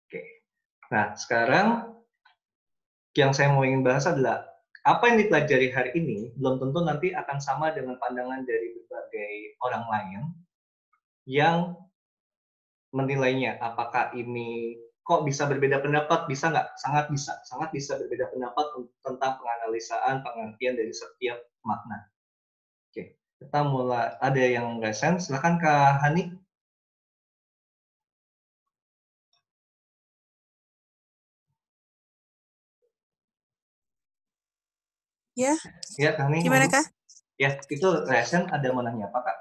Oke. Nah, sekarang yang saya mau ingin bahas adalah apa yang dipelajari hari ini belum tentu nanti akan sama dengan pandangan dari berbagai orang lain yang menilainya. Apakah ini kok bisa berbeda pendapat? Bisa nggak? Sangat bisa berbeda pendapat tentang penganalisaan, pengertian dari setiap makna. Oke, kita mulai. Ada yang resen? Silakan Kak Hani. Ya, Ya, Kak Hani. gimana Kak? Ya, itu resen ada mau nanya apa Kak?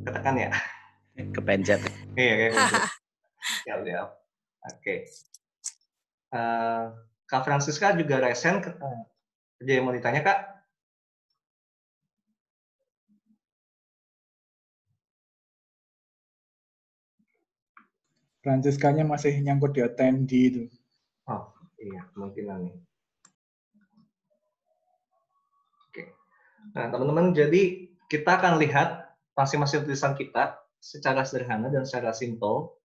Katakan ya. Kepencet. Iya, kayak siap. Oke. Kak Francisca juga resen. Ada yang mau ditanya Kak? Franciscanya masih nyangkut di attendee itu. Oh, iya, kemungkinan nih. Oke. Nah, teman-teman, jadi kita akan lihat masing-masing tulisan kita secara sederhana dan secara simpel.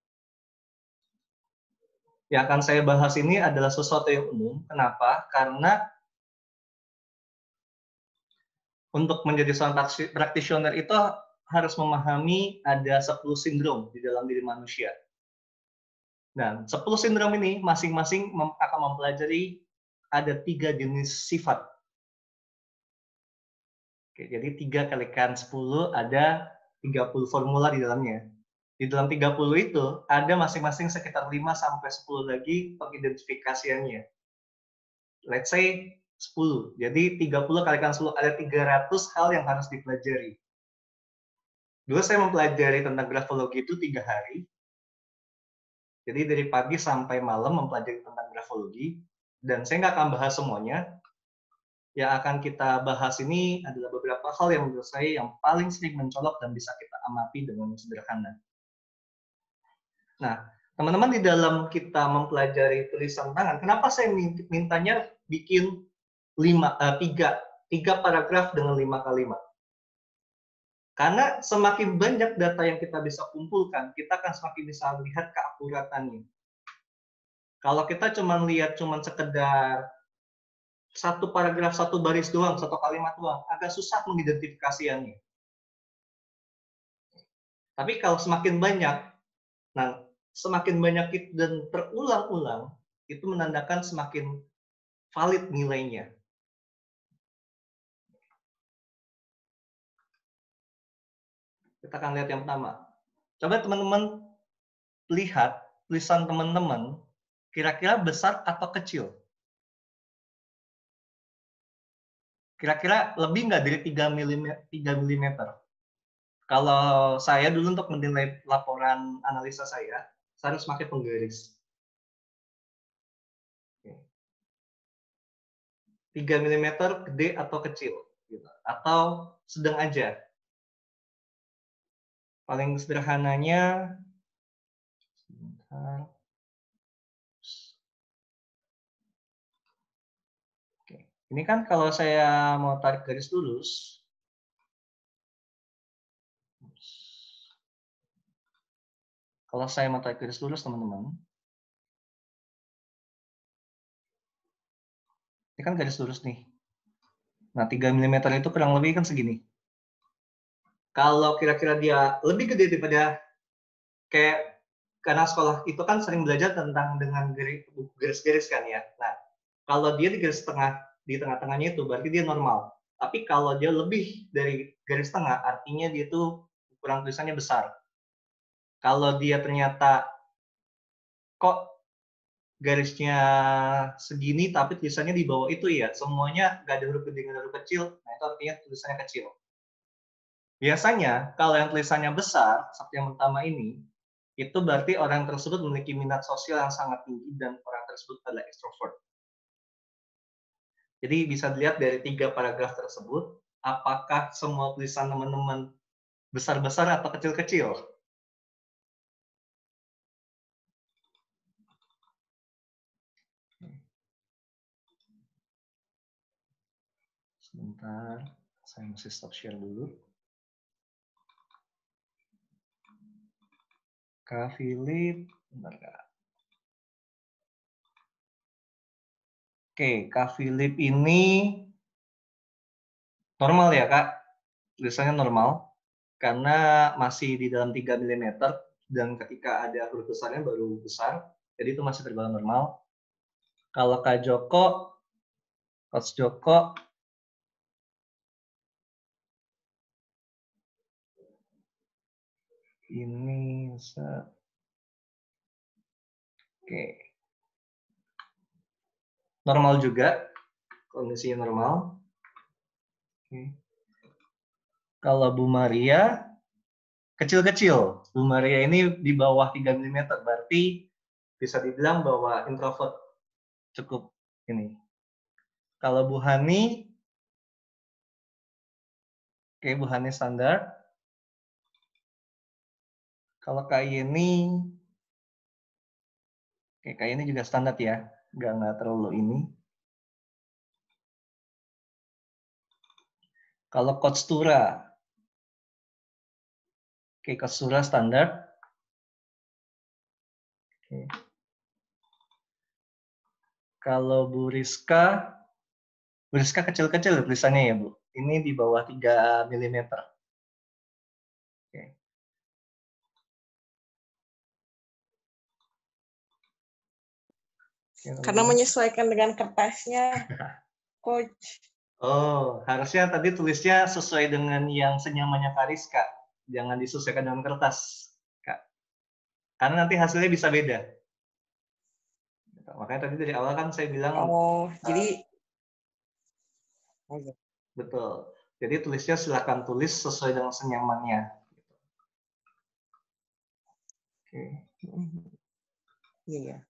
Yang akan saya bahas ini adalah sesuatu yang umum. Kenapa? Karena untuk menjadi seorang practitioner itu harus memahami ada 10 sindrom di dalam diri manusia. Dan 10 sindrom ini masing-masing akan mempelajari ada 3 jenis sifat. Oke, jadi 3 kalikan 10 ada 30 formula di dalamnya. Di dalam 30 itu ada masing-masing sekitar 5 sampai 10 lagi pengidentifikasiannya. Let's say 10. Jadi 30 kalikan 10 ada 300 hal yang harus dipelajari. Dulu saya mempelajari tentang grafologi itu 3 hari. Jadi dari pagi sampai malam mempelajari tentang grafologi, dan saya nggak akan bahas semuanya. Yang akan kita bahas ini adalah beberapa hal yang menurut saya yang paling sering mencolok dan bisa kita amati dengan sederhana. Nah, teman-teman di dalam kita mempelajari tulisan tangan, kenapa saya mintanya bikin 3 paragraf dengan 5 kalimat? Karena semakin banyak data yang kita bisa kumpulkan, kita akan semakin bisa melihat keakuratannya. Kalau kita cuma lihat sekedar satu paragraf, satu baris doang, satu kalimat doang, agak susah mengidentifikasiannya. Tapi kalau semakin banyak, nah semakin banyak dan terulang-ulang, itu menandakan semakin valid nilainya. Kita akan lihat yang pertama. Coba teman-teman lihat tulisan teman-teman, kira-kira besar atau kecil? Kira-kira lebih nggak dari 3 mm? Kalau saya dulu untuk menilai laporan analisa saya harus pakai penggaris. 3 mm gede atau kecil? Gitu. Atau sedang aja? Paling sederhananya, sebentar. Oke. Ini kan kalau saya mau tarik garis lurus, kalau saya mau tarik garis lurus, teman-teman, ini kan garis lurus nih. Nah, 3 mm itu kurang lebih kan segini. Kalau kira-kira dia lebih gede daripada, kayak karena sekolah itu kan sering belajar tentang dengan garis-garis kan ya. Nah, kalau dia di garis tengah, di tengah-tengahnya itu berarti dia normal. Tapi kalau dia lebih dari garis tengah, artinya dia itu ukuran tulisannya besar. Kalau dia ternyata kok garisnya segini tapi tulisannya di bawah itu ya, semuanya nggak ada huruf gede, nggak ada huruf kecil, nah itu artinya tulisannya kecil. Biasanya kalau yang tulisannya besar, seperti yang pertama ini, itu berarti orang tersebut memiliki minat sosial yang sangat tinggi dan orang tersebut adalah extrovert. Jadi bisa dilihat dari 3 paragraf tersebut, apakah semua tulisan teman-teman besar-besar atau kecil-kecil? Sebentar, saya mesti stop share dulu. Kak Philip, bentar Kak. Oke, Kak Philip ini normal ya Kak, tulisannya normal, karena masih di dalam 3 mm, dan ketika ada huruf besarnya baru besar, jadi itu masih tergolong normal. Kalau Kak Joko, Coach Joko, ini oke, normal juga, kondisinya normal. Oke. Kalau Bu Maria, kecil-kecil. Bu Maria ini di bawah 3 mm, berarti bisa dibilang bahwa introvert cukup ini. Kalau Bu Hani, oke, Bu Hani standar. Kalau Kak Yeni, oke, Kak Yeni juga standar ya, nggak terlalu ini. Kalau Coach Tura, oke, Coach Tura standar. Oke. Kalau Bu Rizka kecil-kecil tulisannya ya Bu. Ini di bawah 3 mm. Oke. Karena menyesuaikan dengan kertasnya, Coach. Oh, harusnya tadi tulisnya sesuai dengan yang senyamannya Kariska. Jangan disesuaikan dengan kertas, Kak. Karena nanti hasilnya bisa beda. Makanya tadi dari awal kan saya bilang. Oh, jadi. Betul. Jadi tulisnya silakan tulis sesuai dengan senyamannya. Oke. Iya.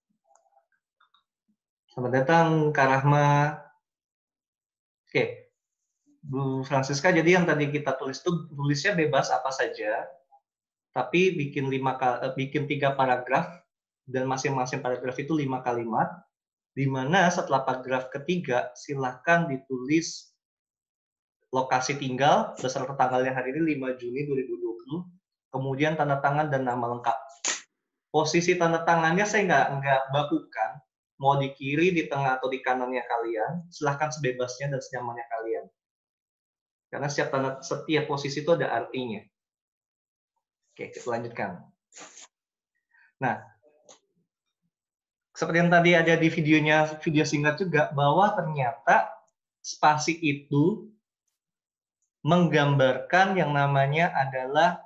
Selamat datang Kak Rahma. Oke. Bu Francisca, jadi yang tadi kita tulis itu tulisnya bebas apa saja, tapi bikin 3 paragraf, dan masing-masing paragraf itu 5 kalimat, di mana setelah paragraf ketiga silahkan ditulis lokasi tinggal beserta tanggalnya hari ini 5 Juni 2020, kemudian tanda tangan dan nama lengkap. Posisi tanda tangannya saya nggak bakukan, mau di kiri, di tengah, atau di kanannya kalian, silahkan sebebasnya dan senyamannya kalian. Karena setiap posisi itu ada artinya. Oke, kita lanjutkan. Nah, seperti yang tadi ada di video singkat juga, bahwa ternyata spasi itu menggambarkan yang namanya adalah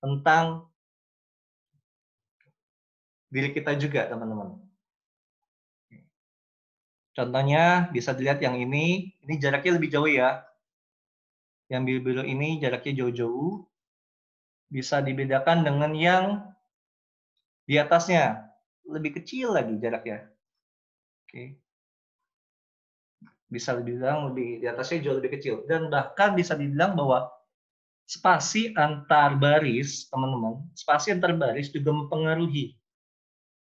tentang diri kita juga, teman-teman. Contohnya, bisa dilihat yang ini jaraknya lebih jauh ya. Yang biru-biru ini jaraknya jauh-jauh. Bisa dibedakan dengan yang di atasnya, lebih kecil lagi jaraknya. Oke. Bisa dibilang lebih di atasnya jauh lebih kecil. Dan bahkan bisa dibilang bahwa spasi antar baris, teman-teman, spasi antar baris juga mempengaruhi.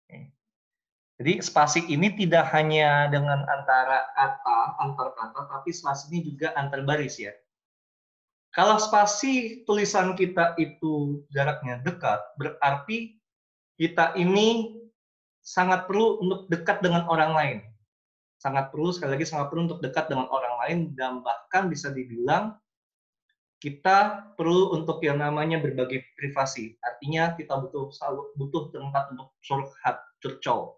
Oke. Jadi spasi ini tidak hanya dengan antar kata, tapi spasi ini juga antar baris ya. Kalau spasi tulisan kita itu jaraknya dekat, berarti kita ini sangat perlu untuk dekat dengan orang lain. Sangat perlu, sekali lagi sangat perlu untuk dekat dengan orang lain, dan bahkan bisa dibilang kita perlu untuk yang namanya berbagi privasi. Artinya kita butuh tempat untuk curcol.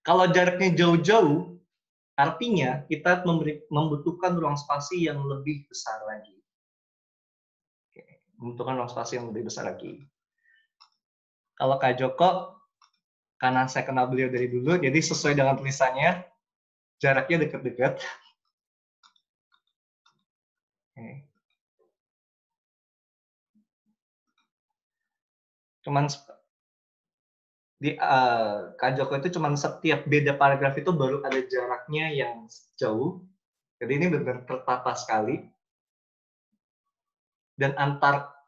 Kalau jaraknya jauh-jauh, artinya kita membutuhkan ruang spasi yang lebih besar lagi. Membutuhkan ruang spasi yang lebih besar lagi. Kalau Kak Joko, karena saya kenal beliau dari dulu, jadi sesuai dengan tulisannya, jaraknya dekat-dekat. Cuman Kak Joko itu cuman setiap beda paragraf itu baru ada jaraknya yang jauh. Jadi ini benar-benar tertata sekali. Dan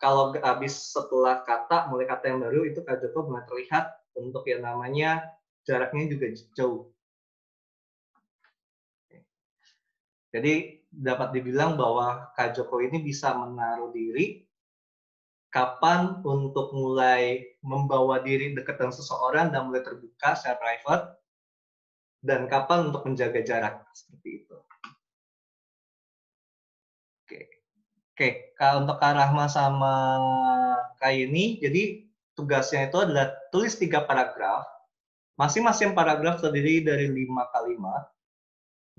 kalau habis setelah mulai kata yang baru, itu Kak Joko mulai terlihat untuk yang namanya jaraknya juga jauh. Jadi dapat dibilang bahwa Kak Joko ini bisa menaruh diri kapan untuk mulai membawa diri dekat dengan seseorang dan mulai terbuka secara private, dan kapan untuk menjaga jarak, seperti itu. Oke, untuk Kak Rahma sama Kak Yeni, jadi tugasnya itu adalah tulis 3 paragraf, masing-masing paragraf terdiri dari 5 kalimat,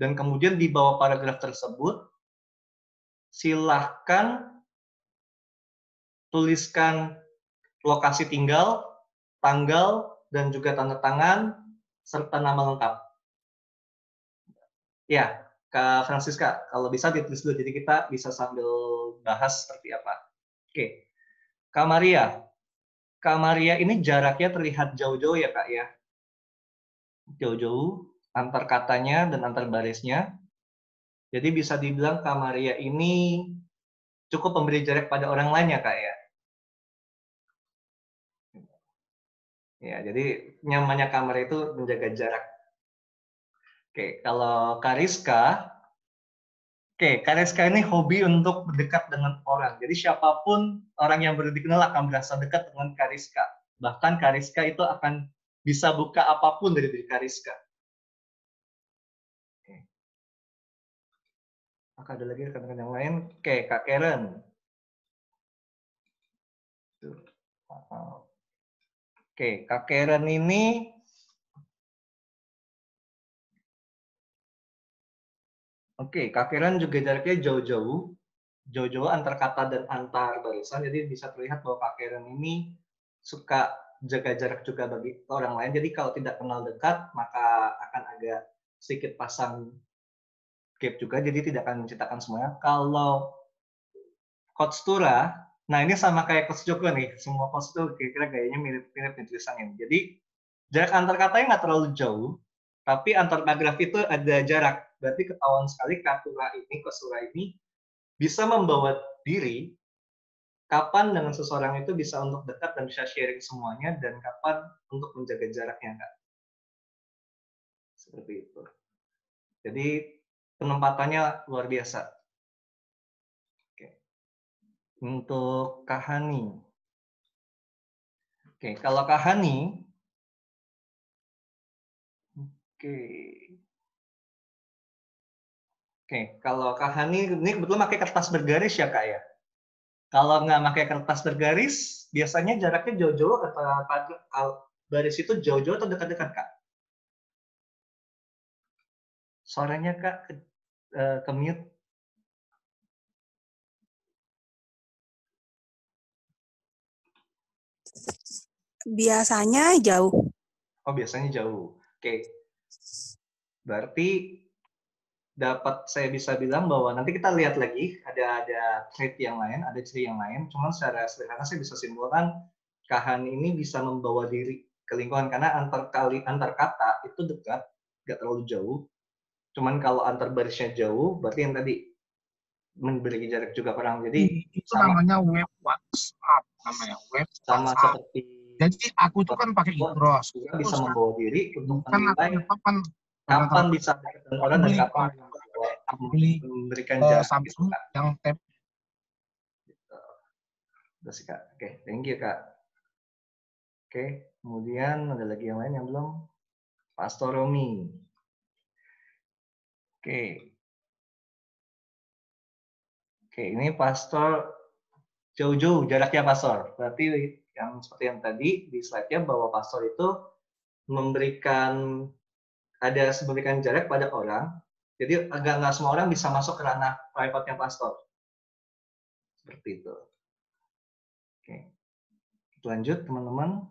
dan kemudian di bawah paragraf tersebut, silahkan tuliskan lokasi tinggal, tanggal, dan juga tanda tangan, serta nama lengkap. Ya, Kak Francisca, kalau bisa ditulis dulu, jadi kita bisa sambil bahas seperti apa. Oke, Kak Maria. Kak Maria ini jaraknya terlihat jauh-jauh ya, Kak, ya? Jauh-jauh, antar katanya dan antar barisnya. Jadi bisa dibilang Kak Maria ini cukup memberi jarak pada orang lain ya, Kak, ya? Ya, jadi nyamannya Kak Maria itu menjaga jarak. Oke, kalau Kariska, ini hobi untuk berdekat dengan orang. Jadi siapapun orang yang baru dikenal akan merasa dekat dengan Kariska. Bahkan Kariska itu akan bisa buka apapun dari diri Kariska. Oke. Maka ada lagi rekan-rekan yang lain. Oke, Kak Karen. Oke, Kak Karen ini Kak Karen juga jaraknya jauh-jauh. Jauh-jauh antar kata dan antar barisan. Jadi bisa terlihat bahwa Kak Karen ini suka jaga jarak juga bagi orang lain. Jadi kalau tidak kenal dekat, maka akan agak sedikit pasang gap juga. Jadi tidak akan menceritakan semuanya. Kalau Coach Tura, nah ini sama kayak Coach Joko nih. Semua Coach itu kira-kira gayanya mirip-mirip nih tulisannya. Jadi jarak antar katanya nggak terlalu jauh, tapi antar paragraf itu ada jarak. Berarti ketahuan sekali Coach Tura ini bisa membawa diri kapan dengan seseorang itu bisa untuk dekat dan bisa sharing semuanya, dan kapan untuk menjaga jaraknya, Kak. Seperti itu. Jadi penempatannya luar biasa. Oke. Untuk Kak Hani. Oke, kalau Kak Hani, kalau Kak Hani ini kebetulan pakai kertas bergaris ya, Kak, ya? Kalau nggak pakai kertas bergaris, biasanya jaraknya jauh-jauh atau baris itu jauh-jauh atau dekat-dekat, Kak? Suaranya, Kak, ke mute. Biasanya jauh. Oh, biasanya jauh. Oke. Berarti dapat saya bisa bilang bahwa nanti kita lihat lagi ada trait yang lain, ada ciri yang lain. Cuman secara sederhana saya bisa simpulkan Kak ini bisa membawa diri ke lingkungan karena antar kata itu dekat, nggak terlalu jauh. Cuman kalau antar barisnya jauh, berarti yang tadi memberi jarak juga orang. Jadi itu sama, namanya web WhatsApp, namanya web sama WhatsApp. seperti Jadi aku tuh kan pakai Ibros. juga bisa membawa diri untuk Kan aku menilai kan kapan bisa dekat dengan orang dan kapan memberikan jarak. Samsung yang tab. Udah sih, Kak. Oke, thank you, Kak. Oke, kemudian ada lagi yang lain yang belum? Pastor Romi. Oke. Oke, ini Pastor jauh-jauh jaraknya Pastor. Berarti yang seperti yang tadi di slide-nya bahwa Pastor itu memberikan jarak pada orang. Jadi nggak semua orang bisa masuk ke ranah private-nya Pastor. Seperti itu. Oke. Lanjut, teman-teman.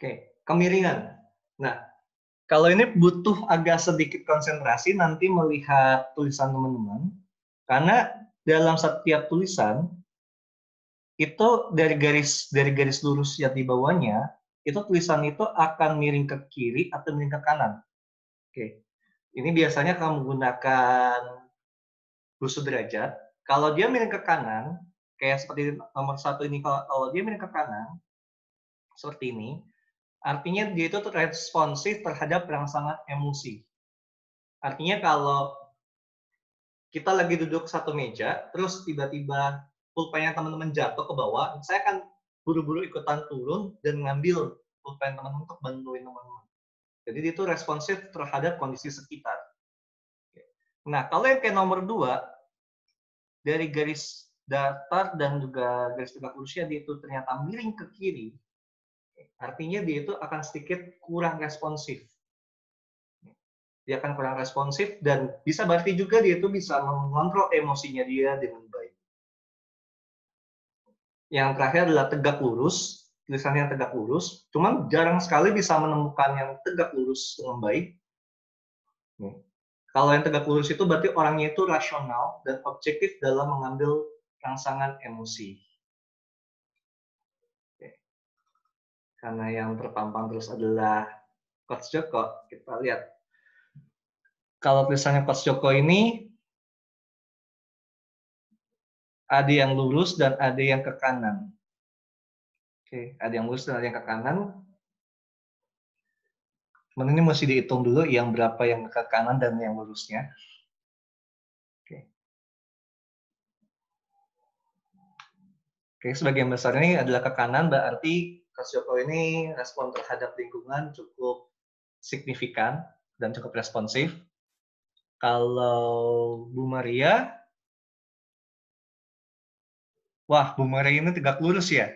Oke, kemiringan. Nah, kalau ini butuh agak sedikit konsentrasi nanti melihat tulisan teman-teman, karena dalam setiap tulisan itu dari garis lurus yang di bawahnya, itu tulisan itu akan miring ke kiri atau miring ke kanan. Oke, ini biasanya kamu menggunakan busur derajat. Kalau dia miring ke kanan, kayak seperti nomor 1 ini, kalau dia miring ke kanan, seperti ini, artinya dia itu responsif terhadap rangsangan emosi. Artinya kalau kita lagi duduk satu meja, terus tiba-tiba pulpennya teman-teman jatuh ke bawah, saya akan buru-buru ikutan turun dan ngambil pulpen teman-teman untuk bantuin teman-teman. Jadi itu responsif terhadap kondisi sekitar. Nah, kalau yang kayak nomor 2, dari garis datar dan juga garis tegak lurusnya dia itu ternyata miring ke kiri, artinya dia itu akan sedikit kurang responsif. Dia akan kurang responsif dan bisa berarti juga dia itu bisa mengontrol emosinya dia dengan baik. Yang terakhir adalah tegak lurus, tulisannya tegak lurus, cuman jarang sekali bisa menemukan yang tegak lurus dengan baik. Kalau yang tegak lurus itu berarti orangnya itu rasional dan objektif dalam mengambil rangsangan emosi. Karena yang terpampang terus adalah Coach Joko, kita lihat. Kalau tulisannya Coach Joko ini, ada yang lurus dan ada yang ke kanan. Oke, ada yang lurus dan ada yang ke kanan. Cuman ini mesti dihitung dulu yang berapa yang ke kanan dan yang lurusnya. Oke, sebagian besar ini adalah ke kanan, berarti Coach Joko ini respon terhadap lingkungan cukup signifikan dan cukup responsif. Kalau Bu Maria, wah, Bu Maria ini tegak lurus ya.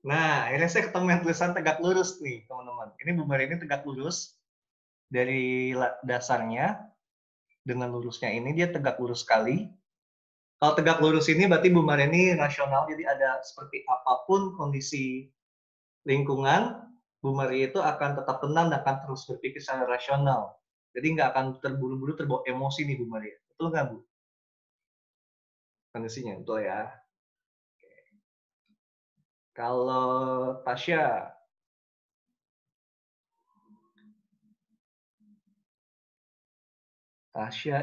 Nah, akhirnya saya ketemu yang tulisan tegak lurus nih, teman-teman. Ini Bu Maria ini tegak lurus dari dasarnya dengan lurusnya ini dia tegak lurus sekali. Kalau tegak lurus ini berarti Bu Maria ini rasional, jadi ada seperti apapun kondisi lingkungan, Bu Maria itu akan tetap tenang dan akan terus berpikir secara rasional. Jadi nggak akan terburu-buru terbawa emosi nih Bu Maria. Betul nggak Bu? Kondisinya, betul ya. Kalau Tasya,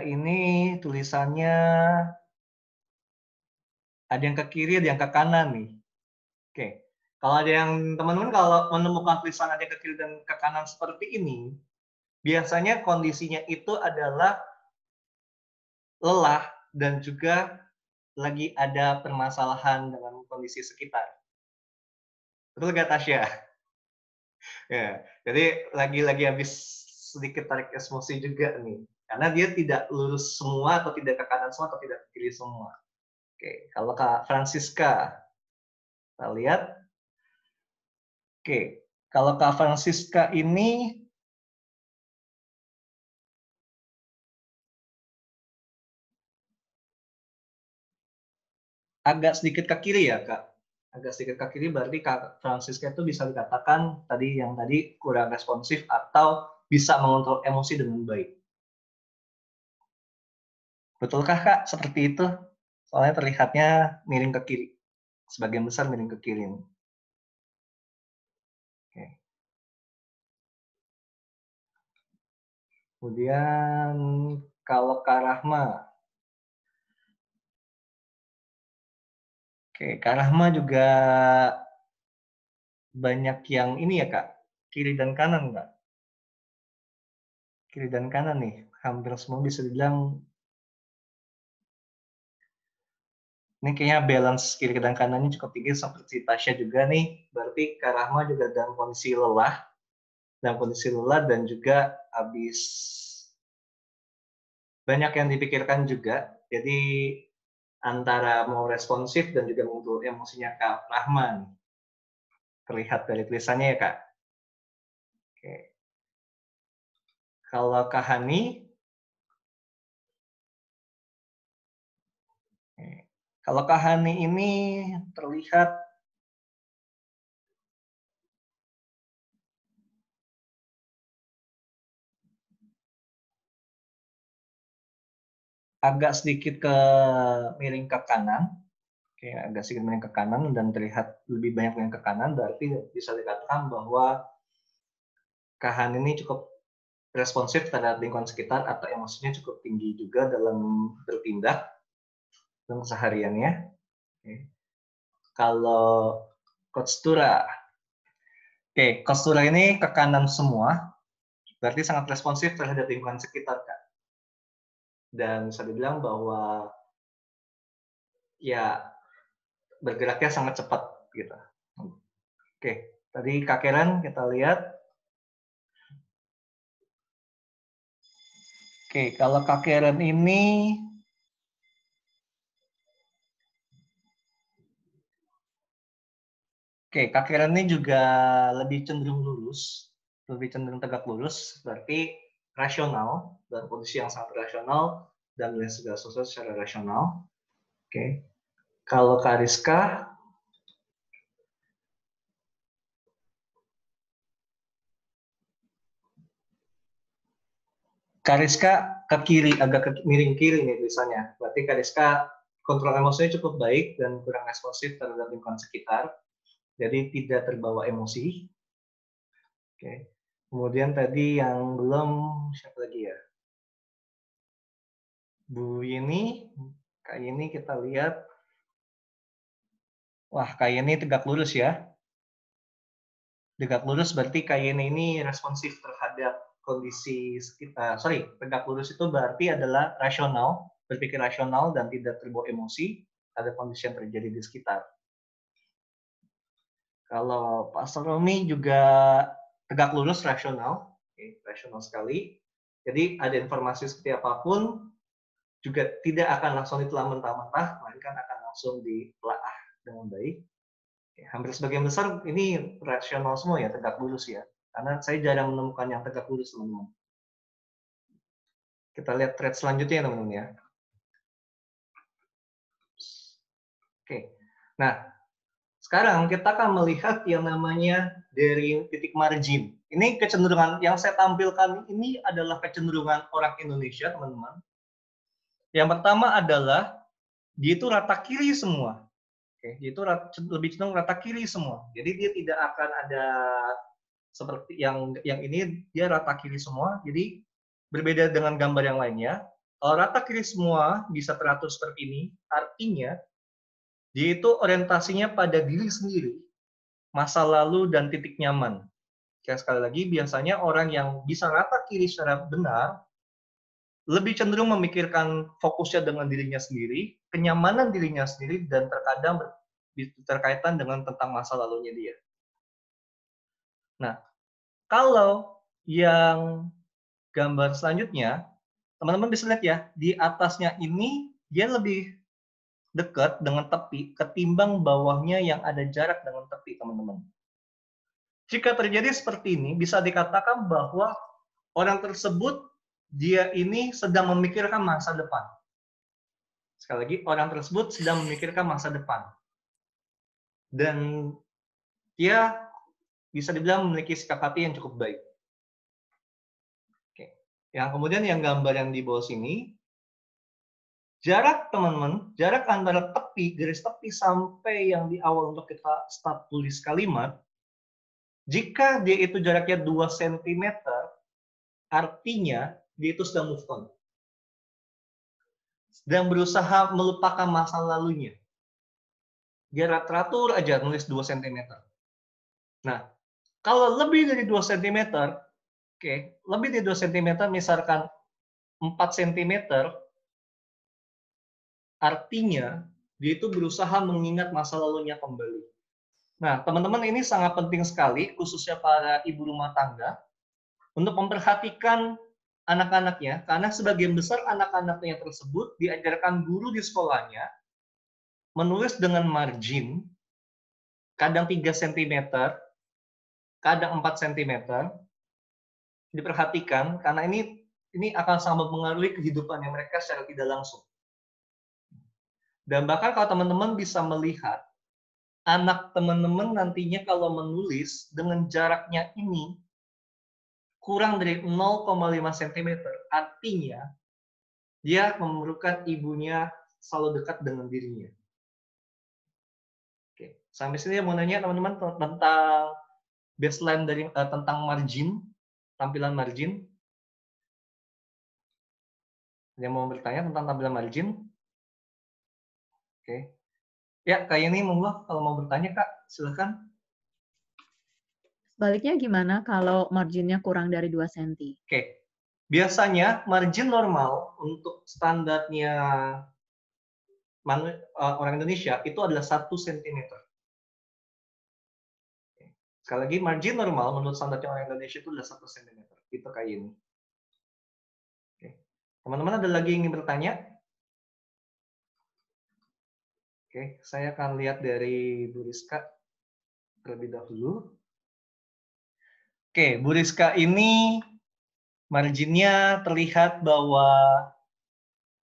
ini tulisannya ada yang ke kiri, ada yang ke kanan nih. Oke, kalau ada yang teman-teman kalau menemukan tulisan ada yang ke kiri dan ke kanan seperti ini, biasanya kondisinya itu adalah lelah dan juga lagi ada permasalahan dengan kondisi sekitar. Betul nggak Tasya? Ya, jadi lagi-lagi habis sedikit tarik emosi juga nih. Karena dia tidak lurus semua atau tidak ke kanan semua atau tidak ke kiri semua. Oke, kalau Kak Francisca, kita lihat. Oke, kalau Kak Francisca ini agak sedikit ke kiri ya, Kak. Agak sedikit ke kiri berarti Kak Francisca itu bisa dikatakan tadi kurang responsif atau bisa mengontrol emosi dengan baik. Betulkah Kak seperti itu? Soalnya terlihatnya miring ke kiri. Sebagian besar miring ke kiri. Oke. Kemudian kalau Kak Rahma. Oke, Kak Rahma juga banyak yang ini ya Kak, kiri dan kanan Kak. Kiri dan kanan nih, hampir semua bisa dibilang ini kayaknya balance kiri dan kanannya cukup tinggi seperti Tasya juga nih. Berarti Kak Rahma juga dalam kondisi lelah. Dan juga habis banyak yang dipikirkan juga. Jadi antara mau responsif dan juga mengontrol emosinya Kak Rahma. Terlihat dari tulisannya ya Kak. Oke. Kalau Kak Hani, kalau Kak Hani ini terlihat agak sedikit miring ke kanan. Oke, agak sedikit miring ke kanan dan terlihat lebih banyak miring ke kanan, berarti bisa dikatakan bahwa Kak Hani ini cukup responsif terhadap lingkungan sekitar atau emosinya cukup tinggi juga dalam bertindak dalam kesehariannya. Oke. Kalau Coach Tura, Coach Tura ini ke kanan semua, berarti sangat responsif terhadap lingkungan sekitar, Kak. dan bisa dibilang bahwa ya bergeraknya sangat cepat gitu. Oke, tadi Kak Karen kita lihat. Oke, kalau Kak Karen ini Kak Karen ini juga lebih cenderung lurus, lebih cenderung tegak lurus, berarti rasional, dan kondisi yang sangat rasional, dan melihat segala sesuatu secara rasional. Oke, kalau Kak Rizka, ke kiri, agak ke miring kiri nih tulisannya. Berarti Kak Rizka kontrol emosinya cukup baik dan kurang responsif terhadap lingkungan sekitar, jadi tidak terbawa emosi. Oke. Kemudian tadi yang belum, siapa lagi ya? Bu Yeni, Kak Yeni kita lihat. Wah, Kak Yeni tegak lurus ya. Tegak lurus berarti Kak Yeni ini responsif terhadap kondisi sekitar. Tegak lurus itu berarti adalah rasional, berpikir rasional dan tidak terbawa emosi ada kondisi yang terjadi di sekitar. Kalau Pak Romi juga tegak lurus, rasional, rasional sekali. Jadi ada informasi seperti apapun juga tidak akan langsung ditelan mentah-mentah, melainkan akan langsung ditelaah dengan baik. Hampir sebagian besar ini rasional semua ya, tegak lurus ya. Karena saya jarang menemukan yang tegak lurus, teman-teman. Kita lihat thread selanjutnya, teman-teman ya. Oke. Nah, sekarang kita akan melihat yang namanya dari titik margin. Ini kecenderungan yang saya tampilkan ini adalah kecenderungan orang Indonesia, teman-teman. Yang pertama adalah dia itu rata kiri semua. Oke, dia itu lebih cenderung rata kiri semua. Jadi dia tidak akan ada seperti yang ini, dia rata kiri semua. Jadi berbeda dengan gambar yang lainnya. Kalau rata kiri semua bisa teratur seperti ini, artinya dia itu orientasinya pada diri sendiri, masa lalu dan titik nyaman. Sekali lagi, biasanya orang yang bisa rata kiri secara benar lebih cenderung memikirkan fokusnya dengan dirinya sendiri, kenyamanan dirinya sendiri, dan terkadang terkaitan dengan tentang masa lalunya dia. Nah, kalau yang gambar selanjutnya, teman-teman bisa lihat ya, di atasnya ini dia lebih dekat dengan tepi ketimbang bawahnya yang ada jarak dengan tepi, teman-teman. Jika terjadi seperti ini, bisa dikatakan bahwa orang tersebut dia ini sedang memikirkan masa depan. Sekali lagi, orang tersebut sedang memikirkan masa depan. Dan dia bisa dibilang memiliki sikap hati yang cukup baik. Oke. Yang kemudian yang gambar yang di bawah sini, jarak teman-teman, jarak antara tepi, garis tepi sampai yang di awal untuk kita start tulis kalimat, jika dia itu jaraknya 2 cm, artinya dia itu sedang move on. Sedang berusaha melupakan masa lalunya. Dia teratur aja nulis 2 cm. Nah, kalau lebih dari 2 cm, lebih dari 2 cm, misalkan 4 cm, artinya dia itu berusaha mengingat masa lalunya kembali. Nah, teman-teman, ini sangat penting sekali, khususnya para ibu rumah tangga, untuk memperhatikan anak-anaknya, karena sebagian besar anak-anaknya tersebut diajarkan guru di sekolahnya menulis dengan margin, kadang 3 cm, kadang 4 cm, diperhatikan, karena ini akan sangat mempengaruhi kehidupan yang mereka secara tidak langsung. Dan bahkan kalau teman-teman bisa melihat, anak teman-teman nantinya kalau menulis dengan jaraknya ini kurang dari 0,5 cm, artinya dia memerlukan ibunya selalu dekat dengan dirinya. Oke, sampai sini mau nanya teman-teman tentang baseline dari tentang margin, tampilan margin. Yang mau bertanya tentang tampilan margin? Oke. Ya, Kak Yeni, monggo kalau mau bertanya, Kak, silakan. Sebaliknya gimana kalau marginnya kurang dari 2 cm? Oke. biasanya margin normal untuk standarnya orang Indonesia itu adalah 1 cm. Sekali lagi, margin normal menurut standarnya orang Indonesia itu adalah 1 cm. Itu kayak ini. Oke. Teman-teman ada lagi yang ingin bertanya? Oke, saya akan lihat dari Bu Rizka terlebih dahulu. Oke, Bu Rizka ini marginnya terlihat bahwa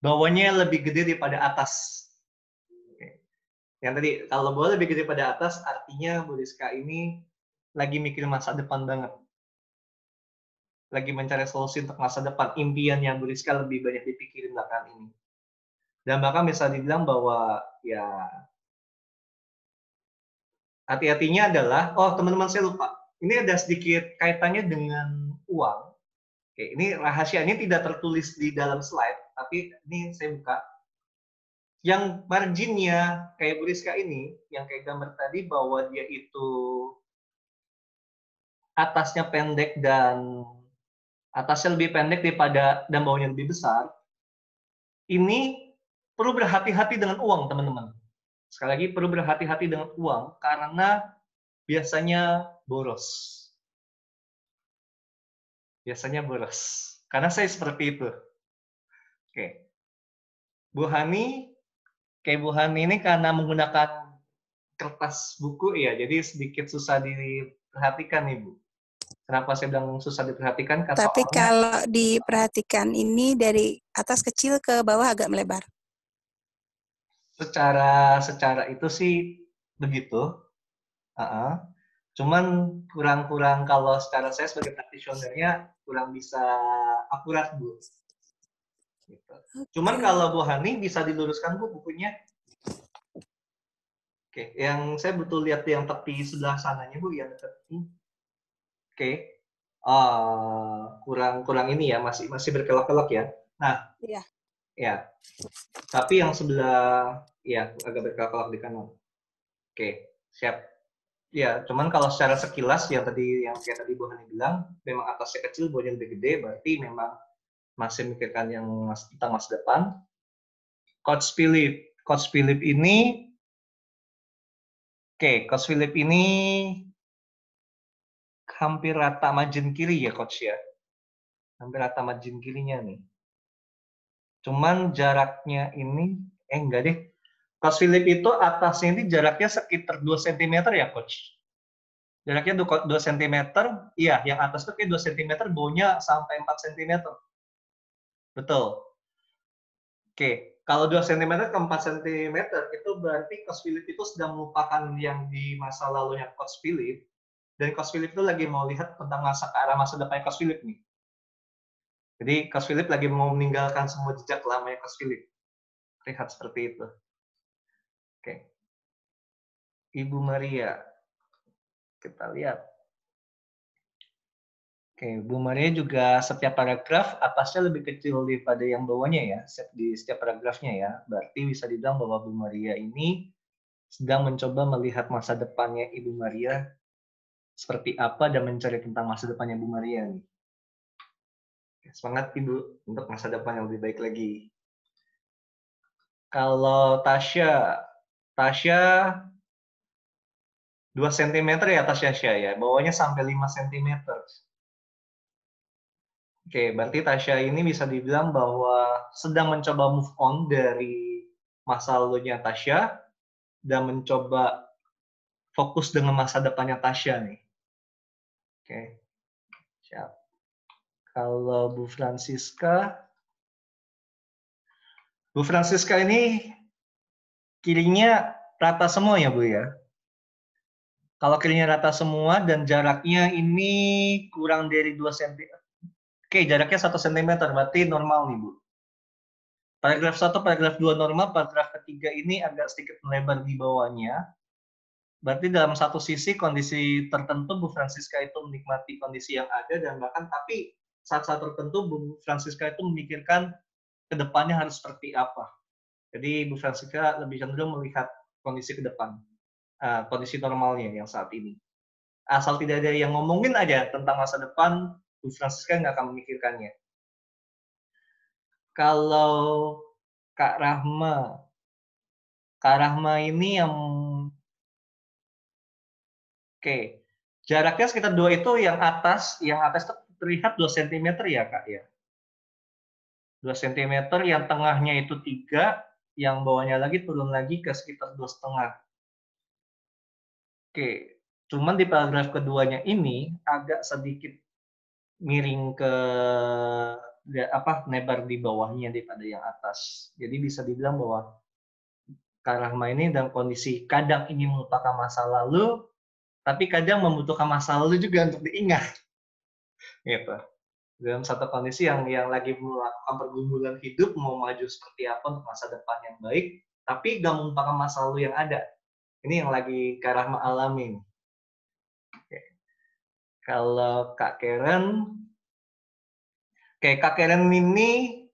bawahnya lebih gede daripada atas. Oke. Yang tadi, kalau bawah lebih gede daripada atas, artinya Bu Rizka ini lagi mikir masa depan banget. Lagi mencari solusi untuk masa depan. Impiannya Bu Rizka lebih banyak dipikirin belakangan ini. Dan bahkan bisa dibilang bahwa ya hati-hatinya adalah, oh teman-teman saya lupa, ini ada sedikit kaitannya dengan uang. Oke, ini rahasia, ini tidak tertulis di dalam slide, tapi ini saya buka. Yang marginnya kayak Bu Rizka ini, yang kayak gambar tadi bahwa dia itu atasnya pendek dan atasnya lebih pendek daripada dan bawahnya lebih besar, ini perlu berhati-hati dengan uang, teman-teman. Sekali lagi, perlu berhati-hati dengan uang, karena biasanya boros. Biasanya boros. Karena saya seperti itu. Oke. Bu Hani, kayak Bu Hani ini karena menggunakan kertas buku, ya, jadi sedikit susah diperhatikan nih, Bu. Kenapa saya bilang susah diperhatikan? Karena Tapi soalnya kalau diperhatikan ini dari atas kecil ke bawah agak melebar. secara itu sih begitu. Cuman kurang kalau secara saya sebagai practitioner-nya kurang bisa akurat, Bu. Gitu. Cuman kalau Bu Hani bisa diluruskan, Bu, bukunya. Oke, yang saya betul lihat yang tepi sebelah sananya, Bu, yang tepi. Oke. Kurang ini ya, masih berkelok-kelok ya. Nah, Iya. ya. Tapi yang sebelah ya agak berkelok-kelok di kanan. Oke, siap. Ya, cuman kalau secara sekilas yang kayak tadi Bu Hani bilang, memang atasnya kecil, bawahnya lebih gede, berarti memang masih memikirkan yang tentang masa depan. Coach Philip ini, Coach Philip ini hampir rata margin kiri ya, Coach ya. Hampir rata margin kirinya nih. Cuman jaraknya ini, enggak deh. Coach Philip itu atasnya ini jaraknya sekitar 2 cm ya, Coach. Jaraknya 2 cm, iya, yang atas itu kayak 2 cm, bawahnya sampai 4 cm. Betul. Oke, kalau 2 cm ke 4 cm, itu berarti Coach Philip itu sedang melupakan yang di masa lalunya Coach Philip, dan Coach Philip itu lagi mau lihat tentang ke arah masa depannya Coach Philip nih. Jadi Coach Philip lagi mau meninggalkan semua jejak lamanya Coach Philip. Lihat seperti itu. Oke. Ibu Maria. Kita lihat. Oke, Bu Maria juga setiap paragraf atasnya lebih kecil daripada yang bawahnya ya, di setiap paragrafnya ya. Berarti bisa dibilang bahwa Bu Maria ini sedang mencoba melihat masa depannya Ibu Maria seperti apa dan mencari tentang masa depannya Bu Maria nih. Semangat Ibu untuk masa depan yang lebih baik lagi. Kalau Tasya 2 cm ya Tasya ya, bawahnya sampai 5 cm. Oke, berarti Tasya ini bisa dibilang bahwa sedang mencoba move on dari masa lalunya Tasya dan mencoba fokus dengan masa depannya Tasya nih. Oke, siap. Kalau Bu Francisca ini kirinya rata semua ya, Bu ya? Kalau kirinya rata semua dan jaraknya ini kurang dari 2 cm. Oke, jaraknya 1 cm, berarti normal nih, Bu. Paragraf 1, paragraf 2 normal, paragraf ketiga ini agak sedikit melebar di bawahnya. Berarti dalam satu sisi kondisi tertentu Bu Francisca itu menikmati kondisi yang ada dan bahkan tapi saat-saat tertentu Bu Francisca itu memikirkan ke depannya harus seperti apa. Jadi Bu Francisca lebih cenderung melihat kondisi ke depan, kondisi normalnya yang saat ini. Asal tidak ada yang ngomongin aja tentang masa depan, Bu Francisca nggak akan memikirkannya. Kalau Kak Rahma ini yang oke. Jaraknya sekitar 2 itu yang atas itu terlihat 2 cm ya, Kak, ya. 2 cm, yang tengahnya itu 3, yang bawahnya lagi turun lagi ke sekitar 2,5. Oke. Cuman di paragraf keduanya ini agak sedikit miring ke nebar di bawahnya daripada yang atas. Jadi bisa dibilang bahwa Kak Rahma ini dalam kondisi kadang ingin melupakan masa lalu, tapi kadang membutuhkan masa lalu juga untuk diingat. Gitu. Dalam satu kondisi yang lagi melakukan pergumulan hidup, mau maju seperti apa untuk masa depan yang baik, tapi gak melupakan masa lalu yang ada. Ini yang lagi Kak Rahma alamin. Oke. Kalau Kak Karen, Kak Karen ini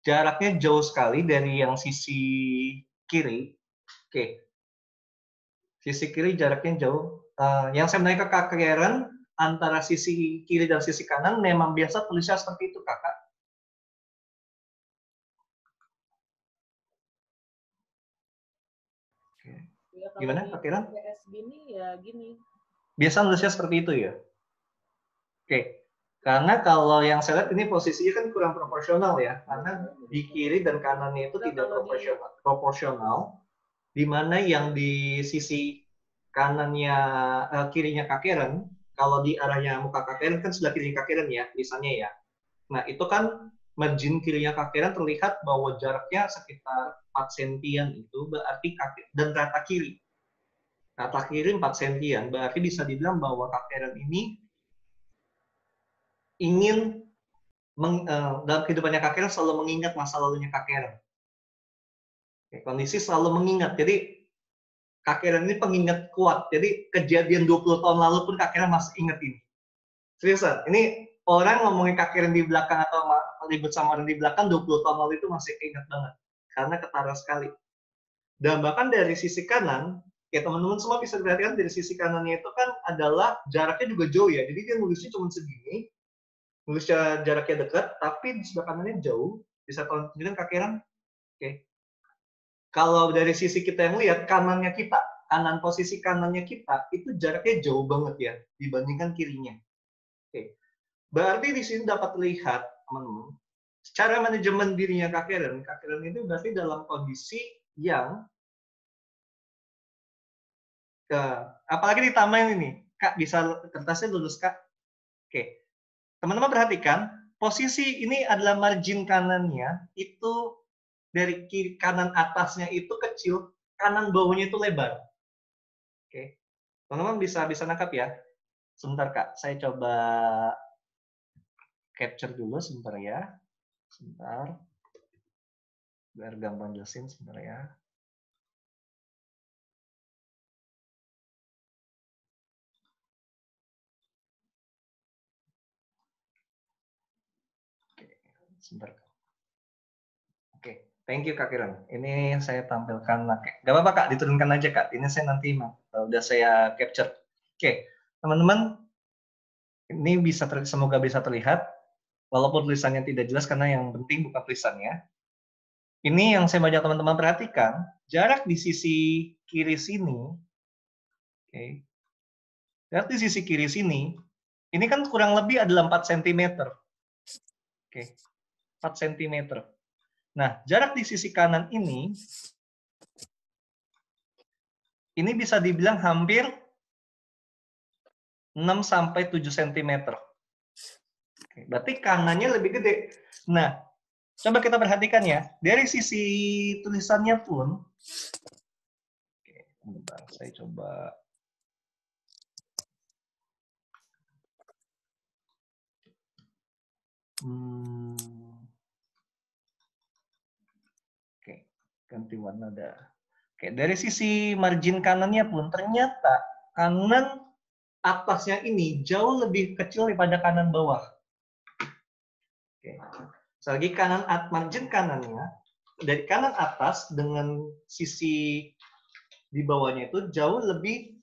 jaraknya jauh sekali dari yang sisi kiri. Oke. Sisi kiri jaraknya jauh. Yang saya menanyakan ke Kak Karen, antara sisi kiri dan sisi kanan memang biasa tulisnya seperti itu, Kakak? Oke. Ya, Gimana, Kak Karen? PS gini ya gini. Biasa tulisnya seperti itu ya? Oke. Karena kalau yang saya lihat ini posisinya kan kurang proporsional ya, karena di kiri dan kanannya itu tidak proporsional, di mana yang di sisi kanannya, kirinya Kak Karen, kalau di arahnya muka Kak Karen kan sebelah kiri Kak Karen ya, misalnya ya. Nah, itu kan margin kirinya Kak Karen terlihat bahwa jaraknya sekitar 4 sentian itu berarti dan rata kiri 4 sentian, berarti bisa dibilang bahwa Kak Karen ini ingin dalam kehidupannya Kak Karen selalu mengingat masa lalunya Kak Karen. Kondisi selalu mengingat. Jadi Kak Karen ini pengingat kuat. Jadi kejadian 20 tahun lalu pun Kak Karen masih ingat ini. Seriusan, ini orang ngomongin Kak Karen di belakang atau ribut sama orang di belakang 20 tahun lalu itu masih ingat banget. Karena ketara sekali. Dan bahkan dari sisi kanan, ya teman-teman semua bisa perhatikan dari sisi kanannya itu kan adalah jaraknya juga jauh ya. Jadi dia nulisnya cuma segini, nulisnya jaraknya dekat, tapi di sebelah kanannya jauh. Bisa tunjukkan Kak Karen? Oke. Kalau dari sisi kita yang lihat, kanan posisi kanannya kita, itu jaraknya jauh banget ya, dibandingkan kirinya. Oke. Berarti di sini dapat terlihat, teman-teman, secara manajemen dirinya Kak Karen itu berarti dalam kondisi yang, apalagi ditambahin ini, Kak, bisa kertasnya lulus, Kak? Oke. Teman-teman perhatikan, posisi ini adalah margin kanannya, itu dari kiri kanan atasnya itu kecil, kanan bawahnya itu lebar. Oke. Teman-teman bisa nangkap ya? Sebentar, Kak. Saya coba capture dulu sebentar ya. Sebentar. Biar gampang jelasin sebentar ya. Oke, sebentar. Oke, thank you Kak Kiran. Ini saya tampilkan. Gak apa-apa Kak, diturunkan aja Kak. Ini saya nanti udah saya capture. Oke, teman-teman, ini semoga bisa terlihat. Walaupun tulisannya tidak jelas karena yang penting bukan tulisannya. Ini yang saya banyak teman-teman perhatikan, jarak di sisi kiri sini, oke, jarak di sisi kiri sini, ini kan kurang lebih adalah 4 cm. Oke, 4 cm. Nah, jarak di sisi kanan ini bisa dibilang hampir 6-7 cm. Oke, berarti kanannya lebih gede. Nah, coba kita perhatikan ya, dari sisi tulisannya pun, oke, bentar, saya coba. Oke, ganti warna dah. Oke, dari sisi margin kanannya pun ternyata kanan atasnya ini jauh lebih kecil daripada kanan bawah. Oke. Lagi margin kanannya dari kanan atas dengan sisi di bawahnya itu jauh lebih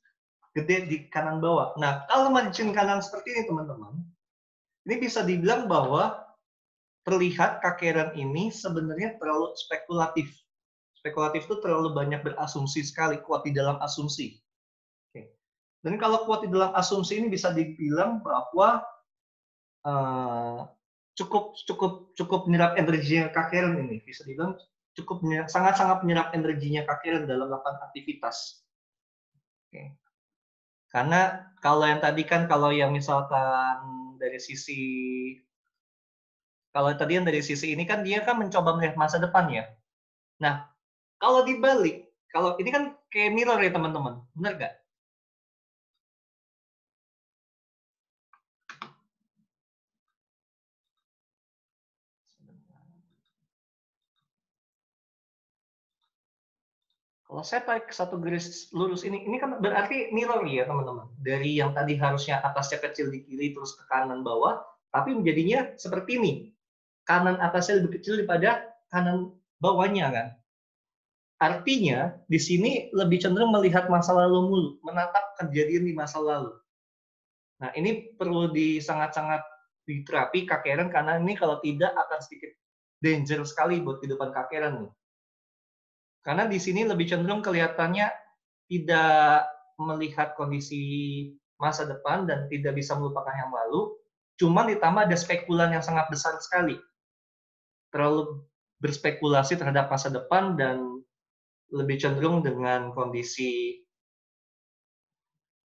gede di kanan bawah. Nah, kalau margin kanan seperti ini teman-teman, ini bisa dibilang bahwa terlihat Kak Karen ini sebenarnya terlalu spekulatif. Spekulatif itu terlalu banyak berasumsi sekali, kuat di dalam asumsi. Oke. Dan kalau kuat di dalam asumsi ini bisa dibilang bahwa cukup menyerap energinya Kak Karen ini. Bisa dibilang sangat-sangat menyerap energinya Kak Karen dalam melakukan aktivitas. Oke. Karena kalau yang tadi kan kalau yang misalkan dari sisi ini kan dia kan mencoba melihat masa depan ya. Nah, kalau dibalik, kalau ini kan kayak mirror ya teman-teman, benar nggak? Kalau saya tarik satu garis lurus ini kan berarti mirror ya teman-teman. Dari yang tadi harusnya atasnya kecil di kiri terus ke kanan bawah, tapi menjadinya seperti ini. Kanan atasnya lebih kecil daripada kanan bawahnya kan. Artinya di sini lebih cenderung melihat masa lalu mulu, menatap kejadian di masa lalu. Nah ini perlu sangat-sangat diterapi Kak Karen karena ini kalau tidak akan sedikit danger sekali buat kehidupan Kak Karen nih. Karena di sini lebih cenderung kelihatannya tidak melihat kondisi masa depan dan tidak bisa melupakan yang lalu, cuman ditambah ada spekulan yang sangat besar sekali. Terlalu berspekulasi terhadap masa depan dan lebih cenderung dengan kondisi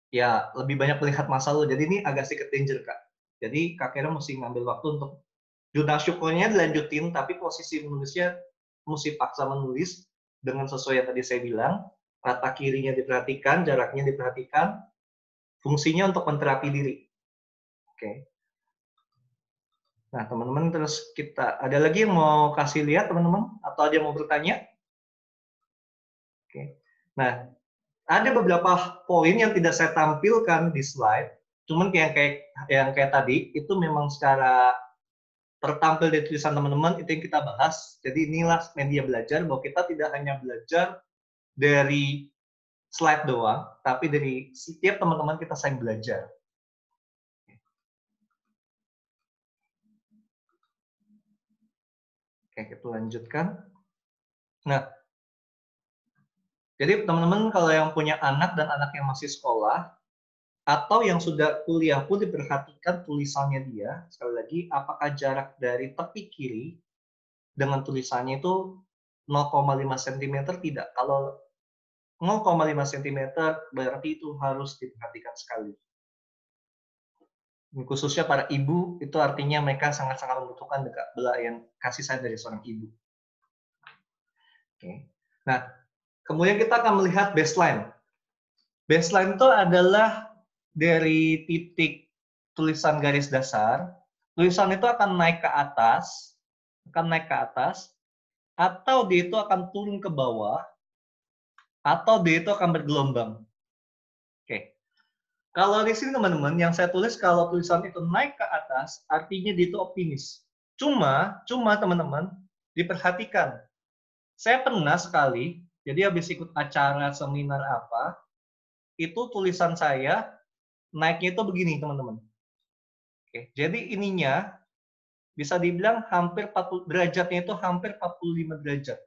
ya lebih banyak melihat masa lalu. Jadi ini agak sedikit danger, Kak. Jadi Kak Karen mesti ngambil waktu untuk jurnal syukurnya dilanjutin, tapi posisi menulisnya mesti paksa menulis dengan sesuai yang tadi saya bilang, rata kirinya diperhatikan, jaraknya diperhatikan, fungsinya untuk menterapi diri. Oke. Nah, teman-teman terus kita ada lagi yang mau kasih lihat teman-teman atau ada yang mau bertanya? Oke. Nah, ada beberapa poin yang tidak saya tampilkan di slide, cuman yang kayak tadi itu memang secara tertampil di tulisan teman-teman itu yang kita bahas. Jadi inilah media belajar bahwa kita tidak hanya belajar dari slide doang, tapi dari setiap teman-teman kita saling belajar. Oke, kita lanjutkan. Nah, jadi teman-teman kalau yang punya anak dan anak yang masih sekolah, atau yang sudah kuliah pun diperhatikan tulisannya dia, sekali lagi, apakah jarak dari tepi kiri dengan tulisannya itu 0,5 cm tidak. Kalau 0,5 cm berarti itu harus diperhatikan sekali. Khususnya para ibu, itu artinya mereka sangat-sangat membutuhkan belayan kasih sayang dari seorang ibu. Oke. Nah, kemudian kita akan melihat baseline. Baseline itu adalah dari titik tulisan garis dasar, tulisan itu akan naik ke atas, atau dia itu akan turun ke bawah, atau dia itu akan bergelombang. Oke. Kalau di sini teman-teman, yang saya tulis kalau tulisan itu naik ke atas, artinya dia itu optimis. Cuma teman-teman, diperhatikan. Saya pernah sekali, jadi habis ikut acara seminar apa, itu tulisan saya naiknya itu begini, teman-teman. Oke, jadi ininya bisa dibilang hampir 40 derajatnya itu hampir 45 derajat.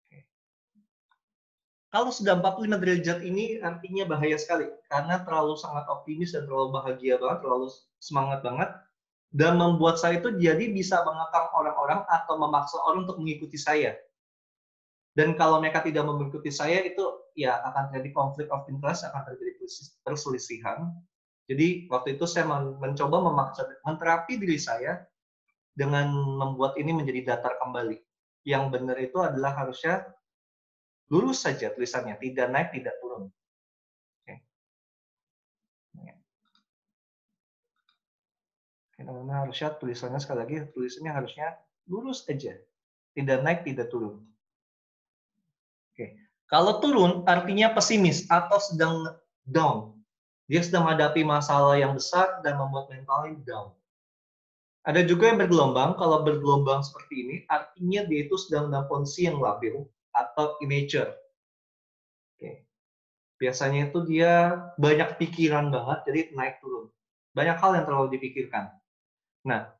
Oke. Kalau sudah 45 derajat ini artinya bahaya sekali karena terlalu sangat optimis dan terlalu bahagia banget, terlalu semangat banget dan membuat saya itu jadi bisa mengekang orang-orang atau memaksa orang untuk mengikuti saya. Dan kalau mereka tidak mengikuti saya itu ya akan terjadi konflik of interest, akan terjadi perselisihan. Jadi waktu itu saya mencoba menterapi diri saya dengan membuat ini menjadi datar kembali. Yang benar itu adalah harusnya lurus saja tulisannya, tidak naik, tidak turun. Oke. Karena harusnya tulisannya sekali lagi tulisannya harusnya lurus aja, tidak naik, tidak turun. Oke. Kalau turun artinya pesimis atau sedang down. Dia sedang menghadapi masalah yang besar dan membuat mentalnya down. Ada juga yang bergelombang. Kalau bergelombang seperti ini, artinya dia itu sedang dalam kondisi yang labil atau immature. Oke. Biasanya itu dia banyak pikiran banget, jadi naik turun. Banyak hal yang terlalu dipikirkan. Nah,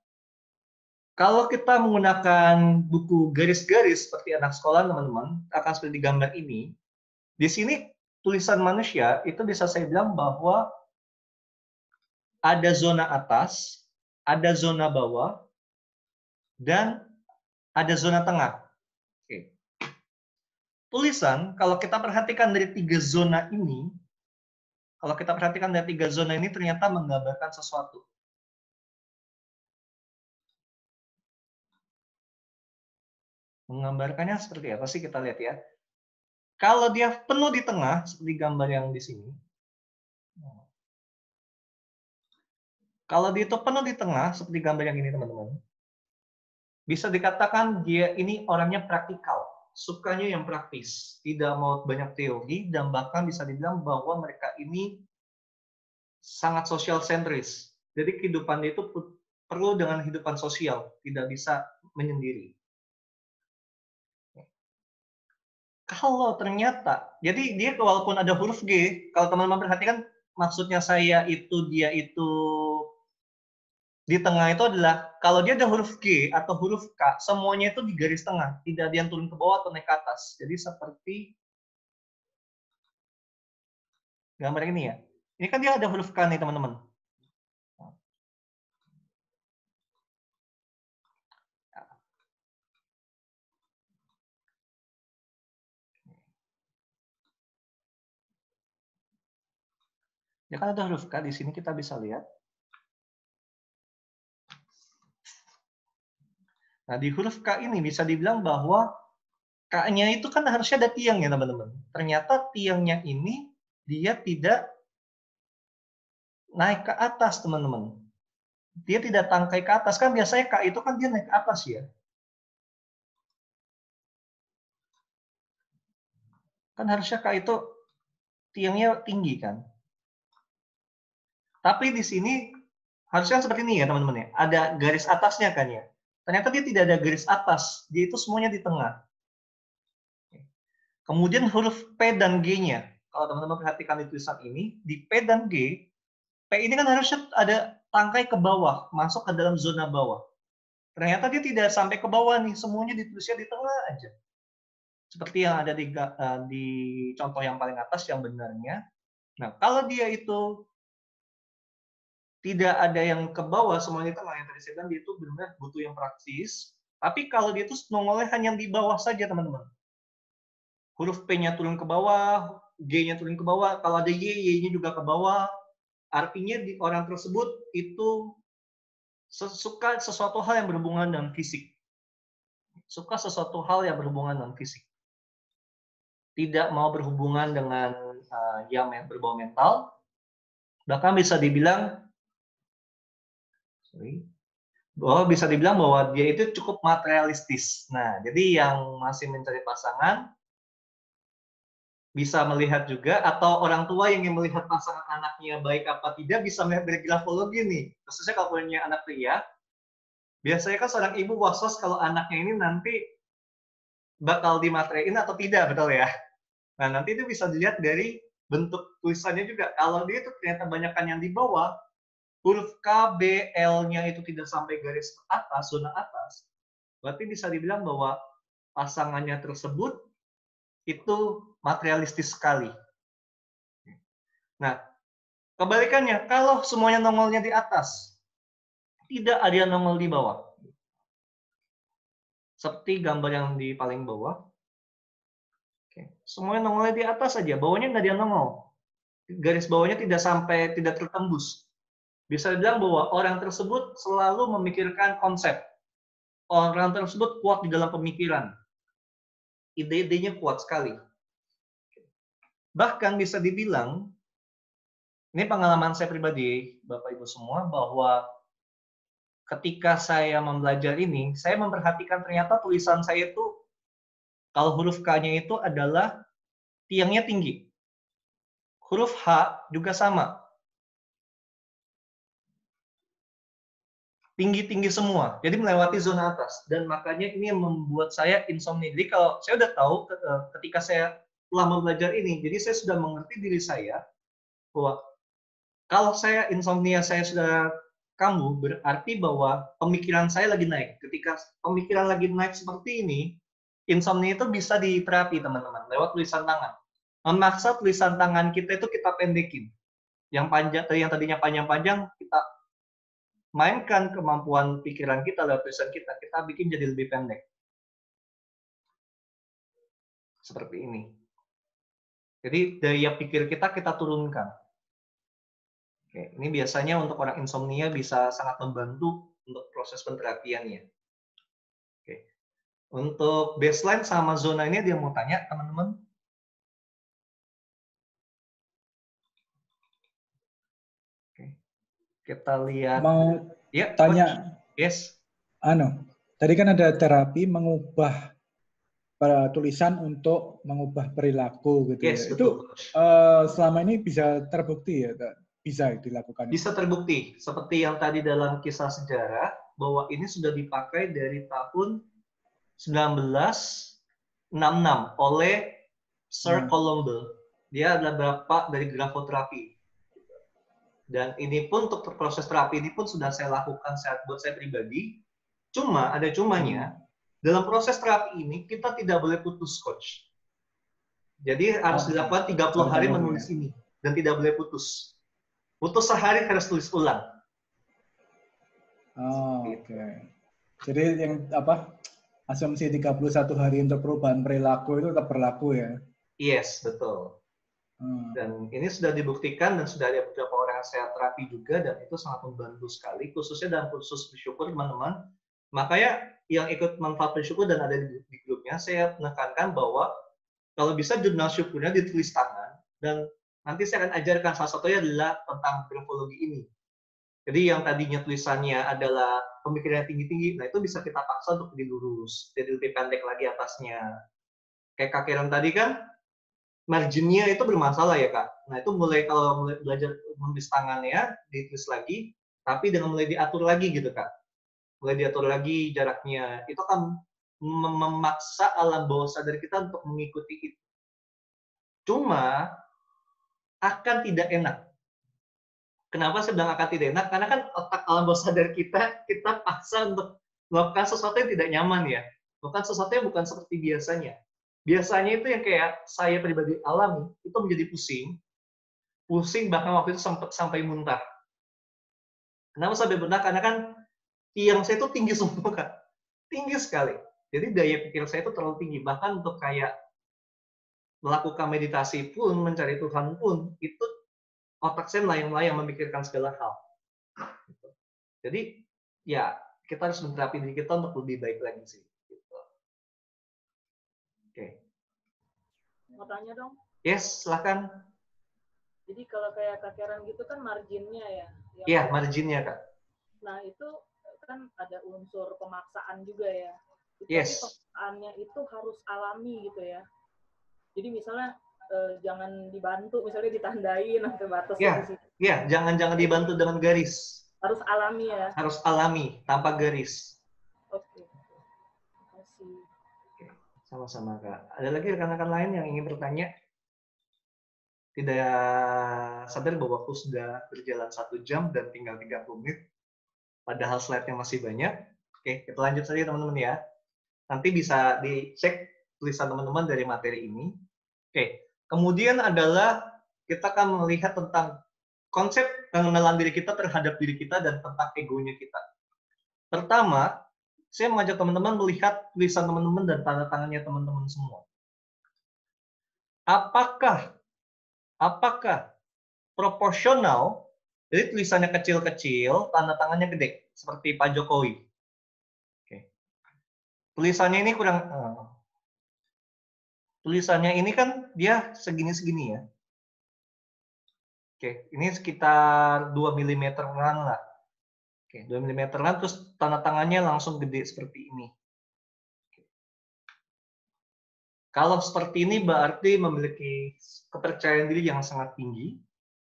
Kalau kita menggunakan buku garis-garis seperti anak sekolah, teman-teman, akan seperti di gambar ini. Di sini tulisan manusia itu bisa saya bilang bahwa ada zona atas, ada zona bawah, dan ada zona tengah. Oke. Tulisan, kalau kita perhatikan dari 3 zona ini, ternyata menggambarkan sesuatu. Menggambarkannya seperti apa sih, kita lihat ya. Kalau dia penuh di tengah, seperti gambar yang di sini. Kalau dia itu penuh di tengah, seperti gambar yang ini, teman-teman. Bisa dikatakan dia ini orangnya praktikal. Sukanya yang praktis. Tidak mau banyak teori, dan bahkan bisa dibilang bahwa mereka ini sangat sosial sentris. Jadi kehidupannya itu perlu dengan kehidupan sosial. Tidak bisa menyendiri. Kalau ternyata, jadi dia walaupun ada huruf G, kalau teman-teman perhatikan, maksudnya saya itu, dia itu, di tengah itu adalah, kalau dia ada huruf G atau huruf K, semuanya itu di garis tengah, tidak ada yang turun ke bawah atau naik ke atas. Jadi seperti gambar ini ya. Ini kan dia ada huruf K nih, teman-teman. Ya kan ada huruf K, di sini kita bisa lihat. Nah, di huruf K ini bisa dibilang bahwa K-nya itu kan harusnya ada tiang ya, teman-teman. Ternyata tiangnya ini dia tidak naik ke atas, teman-teman. Dia tidak tangkai ke atas. Kan biasanya K itu kan dia naik ke atas ya. Kan harusnya K itu tiangnya tinggi kan. Tapi di sini harusnya seperti ini ya, teman-teman ya. Ada garis atasnya kan ya. Ternyata dia tidak ada garis atas. Dia itu semuanya di tengah. Kemudian huruf P dan G-nya. Kalau teman-teman perhatikan di tulisan ini, di P dan G, P ini kan harusnya ada tangkai ke bawah, masuk ke dalam zona bawah. Ternyata dia tidak sampai ke bawah nih, semuanya ditulisnya di tengah aja. Seperti yang ada di contoh yang paling atas yang benarnya. Nah, kalau dia itu tidak ada yang ke bawah, semuanya di tengah, yang tadi saya bilang dia itu benar-benar butuh yang praktis. Tapi kalau dia itu nongolnya hanya di bawah saja, teman-teman. Huruf P-nya turun ke bawah, G-nya turun ke bawah, kalau ada Y, Y-nya juga ke bawah. Artinya di orang tersebut itu suka sesuatu hal yang berhubungan dengan fisik. Suka sesuatu hal yang berhubungan dengan fisik. Tidak mau berhubungan dengan yang berbau mental. Bahkan bisa dibilang bahwa dia itu cukup materialistis. Nah, jadi yang masih mencari pasangan bisa melihat juga, atau orang tua yang ingin melihat pasangan anaknya baik apa tidak, bisa melihat dari grafologi nih. Khususnya kalau punya anak pria, biasanya kan seorang ibu was-was kalau anaknya ini nanti bakal dimaterin atau tidak, betul ya? Nah, nanti itu bisa dilihat dari bentuk tulisannya juga. Kalau dia itu ternyata banyakkan yang di bawah, huruf K, B, L-nya itu tidak sampai garis atas, zona atas, berarti bisa dibilang bahwa pasangannya tersebut itu materialistis sekali. Nah, kebalikannya, kalau semuanya nongolnya di atas, tidak ada yang nongol di bawah. Seperti gambar yang di paling bawah. Oke. Semuanya nongolnya di atas saja, bawahnya nggak ada yang nongol. Garis bawahnya tidak tertembus. Bisa dibilang bahwa orang tersebut selalu memikirkan konsep. Orang tersebut kuat di dalam pemikiran. Ide-idenya kuat sekali. Bahkan bisa dibilang, ini pengalaman saya pribadi, Bapak Ibu semua, bahwa ketika saya membelajar ini, saya memperhatikan ternyata tulisan saya itu, kalau huruf K-nya itu adalah tiangnya tinggi. Huruf H juga sama. Tinggi-tinggi semua, jadi melewati zona atas. Dan makanya ini yang membuat saya insomnia. Jadi kalau saya udah tahu ketika saya telah belajar ini, jadi saya sudah mengerti diri saya bahwa kalau saya insomnia, saya sudah kamu berarti bahwa pemikiran saya lagi naik. Ketika pemikiran lagi naik seperti ini, insomnia itu bisa diterapi teman-teman lewat tulisan tangan. Memaksa tulisan tangan kita itu kita pendekin. Yang panjang, yang tadinya panjang-panjang, kita mainkan kemampuan pikiran kita lewat tulisan kita bikin jadi lebih pendek. Seperti ini. Jadi daya pikir kita turunkan. Oke, ini biasanya untuk orang insomnia bisa sangat membantu untuk proses penterapiannya. Oke. Untuk baseline sama zona ini dia mau tanya, teman-teman. Oke. Kita lihat. Mau Ya, tanya, yes. Tadi kan ada terapi mengubah tulisan untuk mengubah perilaku gitu Yes, ya. betul. Itu selama ini bisa terbukti ya? Bisa dilakukan? Bisa terbukti. Seperti yang tadi dalam kisah sejarah, bahwa ini sudah dipakai dari tahun 1966 oleh Sir Colombo. Dia adalah bapak dari grafoterapi. Dan ini pun untuk proses terapi ini pun sudah saya lakukan buat saya pribadi. Cuma, ada cumanya, dalam proses terapi ini kita tidak boleh putus, coach. Jadi harus dilakukan 30 hari menulis ini. Dan tidak boleh putus. Putus sehari harus tulis ulang. Oke. Jadi yang asumsi 31 hari untuk perubahan perilaku itu tetap berlaku ya? Yes, betul. Dan ini sudah dibuktikan dan sudah ada beberapa orang yang saya terapi juga dan itu sangat membantu sekali, khususnya dalam kursus bersyukur teman-teman. Makanya yang ikut manfaat bersyukur dan ada di grupnya, saya menekankan bahwa kalau bisa jurnal syukurnya ditulis tangan dan nanti saya akan ajarkan salah satunya adalah tentang grafologi ini. Jadi yang tadinya tulisannya adalah pemikirannya tinggi-tinggi, nah itu bisa kita paksa untuk jadi lurus, jadi lebih pendek lagi atasnya. Kayak Kak Karen tadi kan, marginnya itu bermasalah ya Kak. Nah itu kalau mulai belajar menulis tangannya, ditulis lagi, tapi dengan mulai diatur lagi gitu Kak. Mulai diatur lagi jaraknya, itu akan memaksa alam bawah sadar kita untuk mengikuti itu. Cuma, akan tidak enak. Kenapa saya bilang akan tidak enak? Karena kan otak alam bawah sadar kita paksa untuk melakukan sesuatu yang tidak nyaman ya. Melakukan sesuatu yang bukan seperti biasanya. Biasanya itu yang kayak saya pribadi alami, itu menjadi pusing bahkan waktu itu sampai muntah. Kenapa sampai muntah? Karena kan tiang saya itu tinggi semua Kak. Tinggi sekali. Jadi daya pikir saya itu terlalu tinggi. Bahkan untuk kayak melakukan meditasi pun, mencari Tuhan pun, itu otak saya melayang-layang memikirkan segala hal. Jadi, ya, kita harus menterapi diri kita untuk lebih baik lagi sih. Gitu. Oke. Mau tanya dong? Yes, silakan. Jadi kalau kayak Kak Karen gitu kan marginnya ya? Iya, marginnya Kak. Nah, itu kan ada unsur pemaksaan juga ya? Yes. Tapi pemaksaannya itu harus alami gitu ya? Jadi misalnya jangan dibantu, misalnya ditandain sampai batas. Iya, jangan dibantu dengan garis. Harus alami ya? Harus alami, tanpa garis. Oke. Terima kasih. Oke, sama-sama Kak. Ada lagi rekan-rekan lain yang ingin bertanya? Tidak sadar bahwa waktu sudah berjalan 1 jam dan tinggal 30 menit. Padahal slide-nya masih banyak. Oke, kita lanjut saja teman-teman ya. Nanti bisa dicek tulisan teman-teman dari materi ini. Oke, kemudian adalah kita akan melihat tentang konsep pengenalan diri kita terhadap diri kita dan tentang egonya kita. Pertama, saya mengajak teman-teman melihat tulisan teman-teman dan tanda tangannya teman-teman semua. Apakah proporsional, jadi tulisannya kecil-kecil, tanda tangannya gede, seperti Pak Jokowi. Oke. Tulisannya ini kurang, tulisannya ini kan dia segini-segini ya. Oke, ini sekitar 2 mm-an lah. Oke, 2 mm-an, terus tanda tangannya langsung gede seperti ini. Kalau seperti ini berarti memiliki kepercayaan diri yang sangat tinggi.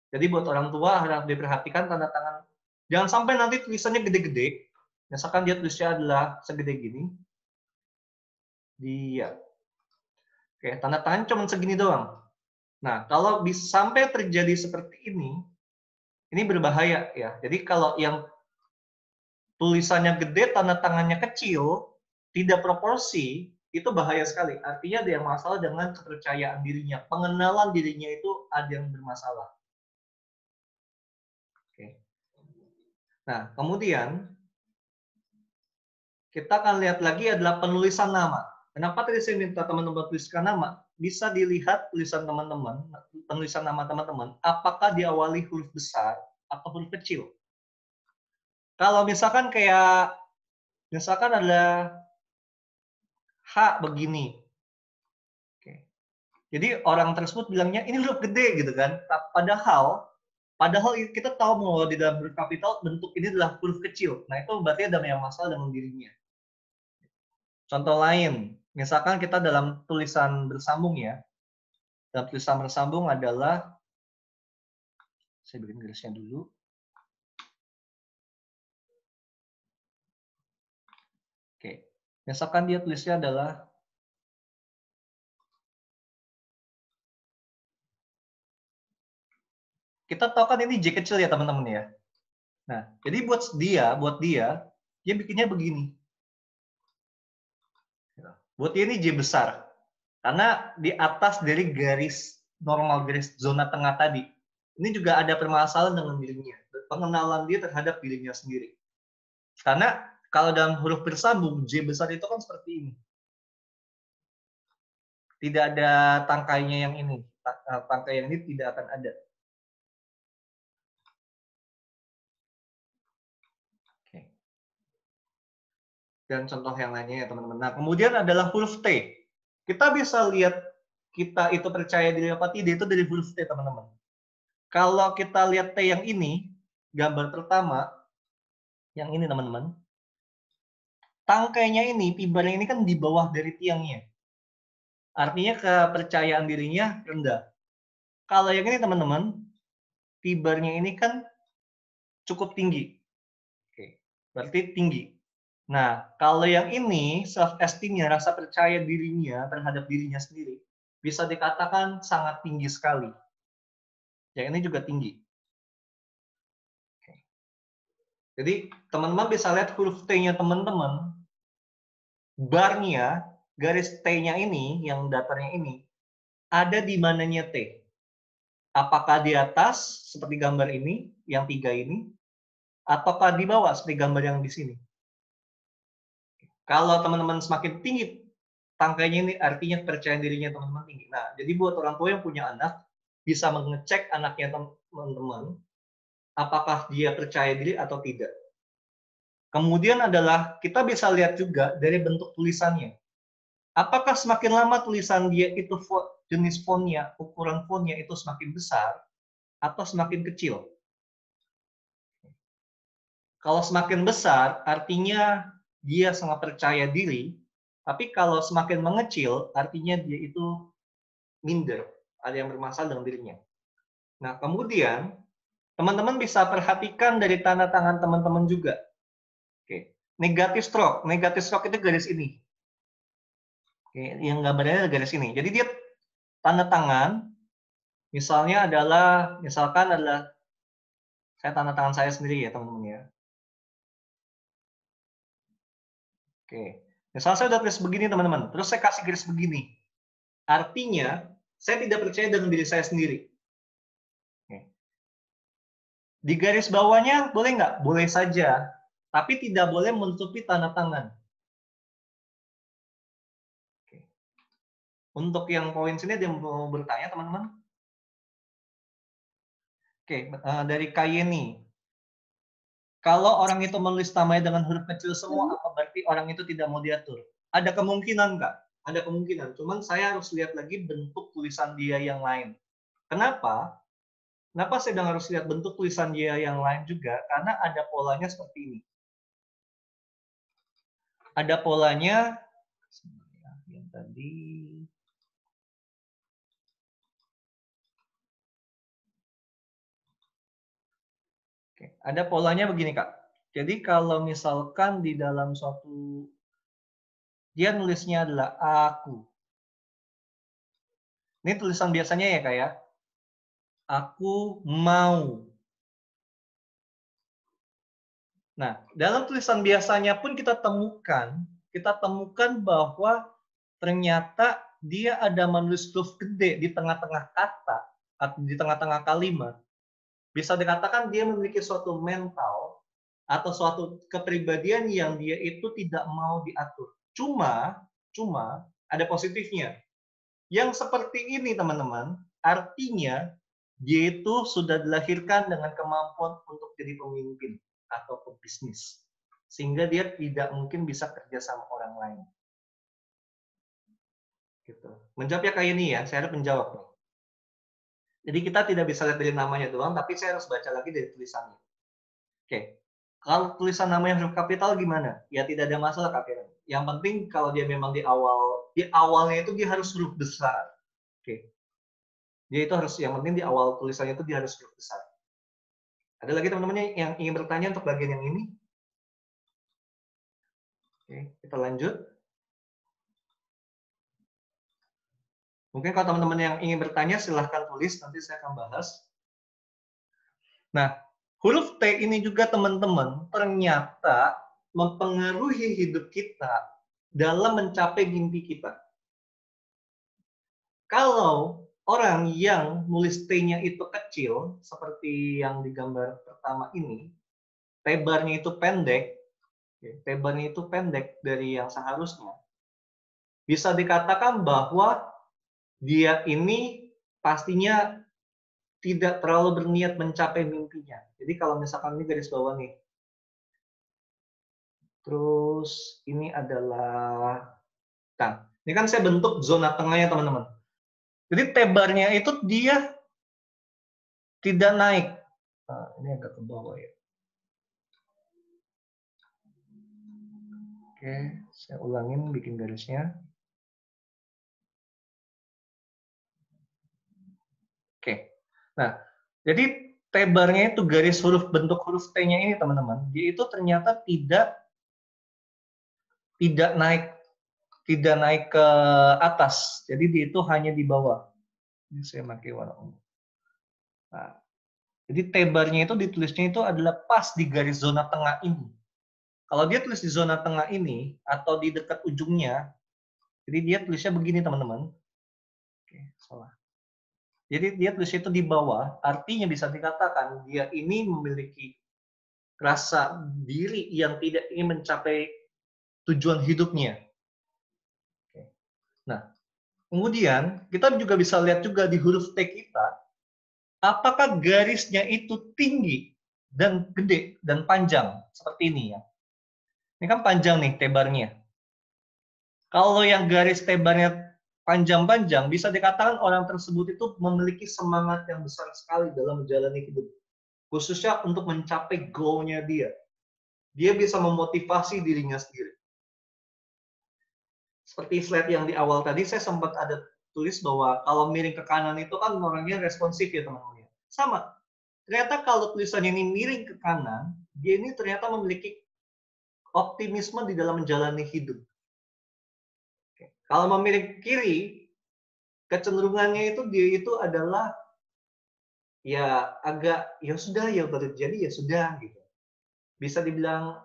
Jadi buat orang tua harus diperhatikan tanda tangan. Jangan sampai nanti tulisannya gede-gede. Misalkan dia tulisnya adalah segede gini. Dia. Oke, tanda tangan cuma segini doang. Nah, kalau sampai terjadi seperti ini berbahaya ya. Jadi kalau yang tulisannya gede, tanda tangannya kecil, tidak proporsi, itu bahaya sekali. Artinya ada yang masalah dengan kepercayaan dirinya. Pengenalan dirinya itu ada yang bermasalah. Oke. Nah, kemudian kita akan lihat lagi adalah penulisan nama. Kenapa tadi saya minta teman-teman tuliskan nama? Bisa dilihat tulisan teman-teman, penulisan nama teman-teman, apakah diawali huruf besar atau huruf kecil. Kalau misalkan kayak, misalkan ada H begini. Oke. Jadi orang tersebut bilangnya ini huruf gede gitu kan. Padahal kita tahu bahwa di dalam huruf kapital bentuk ini adalah huruf kecil. Nah itu berarti ada yang masalah dengan dirinya. Contoh lain, misalkan kita dalam tulisan bersambung ya. Dalam tulisan bersambung adalah, saya bikin garisnya dulu. Oke, misalkan dia tulisnya adalah kita tahu kan ini J kecil ya teman-teman ya. Nah, jadi buat dia bikinnya begini. Buat dia ini J besar. Karena di atas dari garis normal, garis zona tengah tadi. Ini juga ada permasalahan dengan dirinya. Pengenalan dia terhadap dirinya sendiri. Karena kalau dalam huruf bersambung, J besar itu kan seperti ini. Tidak ada tangkainya yang ini. Tangkai yang ini tidak akan ada. Dan contoh yang lainnya ya teman-teman. Nah, kemudian adalah huruf T. Kita bisa lihat kita itu percaya diri apa tidak itu dari huruf T, teman-teman. Kalau kita lihat T yang ini, gambar pertama, yang ini teman-teman, tangkainya ini, pibarnya ini kan di bawah dari tiangnya. Artinya kepercayaan dirinya rendah. Kalau yang ini teman-teman, pibarnya ini kan cukup tinggi. Oke, berarti tinggi. Nah, kalau yang ini, self-esteem-nya, rasa percaya dirinya terhadap dirinya sendiri, bisa dikatakan sangat tinggi sekali. Yang ini juga tinggi. Oke. Jadi, teman-teman bisa lihat huruf T-nya teman-teman, bar-nya, garis T-nya ini, yang datarnya ini, ada di mananya T. Apakah di atas, seperti gambar ini, yang 3 ini, ataukah di bawah, seperti gambar yang di sini. Kalau teman-teman semakin tinggi tangkainya ini, artinya kepercayaan dirinya teman-teman tinggi. Nah, jadi buat orang tua yang punya anak, bisa mengecek anaknya teman-teman, apakah dia percaya diri atau tidak. Kemudian adalah, kita bisa lihat juga dari bentuk tulisannya. Apakah semakin lama tulisan dia itu jenis fontnya, ukuran fontnya itu semakin besar, atau semakin kecil. Kalau semakin besar, artinya dia sangat percaya diri, tapi kalau semakin mengecil, artinya dia itu minder, ada yang bermasalah dengan dirinya. Nah, kemudian, teman-teman bisa perhatikan dari tanda tangan teman-teman juga. Oke. Negatif stroke itu garis ini. Oke, yang gambarnya garis ini. Jadi dia tanda tangan, misalkan adalah, saya tanda tangan saya sendiri ya teman-teman ya. Oke, misalnya saya udah tulis begini teman-teman, terus saya kasih garis begini. Artinya, saya tidak percaya dengan diri saya sendiri. Oke. Di garis bawahnya boleh nggak? Boleh saja, tapi tidak boleh menutupi tanda tangan. Oke. Untuk yang poin sini ada yang mau bertanya teman-teman? Oke, dari Kayeni. Kalau orang itu menulis namanya dengan huruf kecil semua, apa berarti orang itu tidak mau diatur? Ada kemungkinan nggak? Ada kemungkinan. Cuman saya harus lihat lagi bentuk tulisan dia yang lain. Kenapa? Kenapa saya bilang harus lihat bentuk tulisan dia yang lain juga? Karena ada polanya seperti ini. Ada polanya, yang tadi. Oke, ada polanya begini, Kak. Jadi kalau misalkan di dalam suatu, dia nulisnya adalah aku. Ini tulisan biasanya ya, Kak ya. Aku mau. Nah, dalam tulisan biasanya pun kita temukan bahwa ternyata dia ada menulis huruf gede di tengah-tengah kata atau di tengah-tengah kalimat. Bisa dikatakan dia memiliki suatu mental atau suatu kepribadian yang dia itu tidak mau diatur. Cuma ada positifnya. Yang seperti ini teman-teman, artinya dia itu sudah dilahirkan dengan kemampuan untuk jadi pemimpin atau pebisnis. Sehingga dia tidak mungkin bisa kerja sama orang lain. Gitu. Menjawab ya kayak ini ya, saya harus menjawab nih. Jadi kita tidak bisa lihat dari namanya doang, tapi saya harus baca lagi dari tulisannya. Oke. Kalau tulisan namanya huruf kapital gimana? Ya tidak ada masalah kapital. Yang penting kalau dia memang di awalnya itu dia harus huruf besar. Oke. Dia itu harus, yang penting di awal tulisannya itu dia harus huruf besar. Ada lagi teman-teman yang ingin bertanya untuk bagian yang ini? Oke, kita lanjut. Mungkin kalau teman-teman yang ingin bertanya silahkan tulis, nanti saya akan bahas. Nah, huruf T ini juga teman-teman ternyata mempengaruhi hidup kita dalam mencapai mimpi kita. Kalau orang yang nulis T-nya itu kecil, seperti yang di gambar pertama ini, T-barnya itu pendek, T-barnya itu pendek dari yang seharusnya, bisa dikatakan bahwa dia ini pastinya tidak terlalu berniat mencapai mimpinya. Jadi kalau misalkan ini garis bawah nih, terus ini adalah, nah, ini kan saya bentuk zona tengahnya teman-teman. Jadi T-barnya itu dia tidak naik. Nah, ini agak ke bawah ya. Oke, saya ulangin bikin garisnya. Oke. Nah, jadi T-barnya itu garis bentuk huruf T-nya ini teman-teman, dia itu ternyata tidak naik ke atas. Jadi dia itu hanya di bawah. Ini saya pakai warna ungu. Nah, jadi T-barnya itu ditulisnya itu adalah pas di garis zona tengah ini. Kalau dia tulis di zona tengah ini atau di dekat ujungnya, jadi dia tulisnya begini teman-teman. Oke, salah. Jadi dia tulisnya itu di bawah, artinya bisa dikatakan dia ini memiliki rasa diri yang tidak ingin mencapai tujuan hidupnya. Oke. Nah, kemudian kita juga bisa lihat juga di huruf T kita, apakah garisnya itu tinggi dan gede dan panjang seperti ini ya. Ini kan panjang nih T-barnya. Kalau yang garis T-barnya panjang-panjang, bisa dikatakan orang tersebut itu memiliki semangat yang besar sekali dalam menjalani hidup. Khususnya untuk mencapai goal-nya dia. Dia bisa memotivasi dirinya sendiri. Seperti slide yang di awal tadi, saya sempat ada tulis bahwa kalau miring ke kanan itu kan orangnya responsif ya teman-teman. Sama. Ternyata kalau tulisannya ini miring ke kanan, dia ini ternyata memiliki optimisme di dalam menjalani hidup. Kalau memiring ke kiri, kecenderungannya itu dia itu adalah ya agak ya sudah ya udah terjadi ya sudah gitu. Bisa dibilang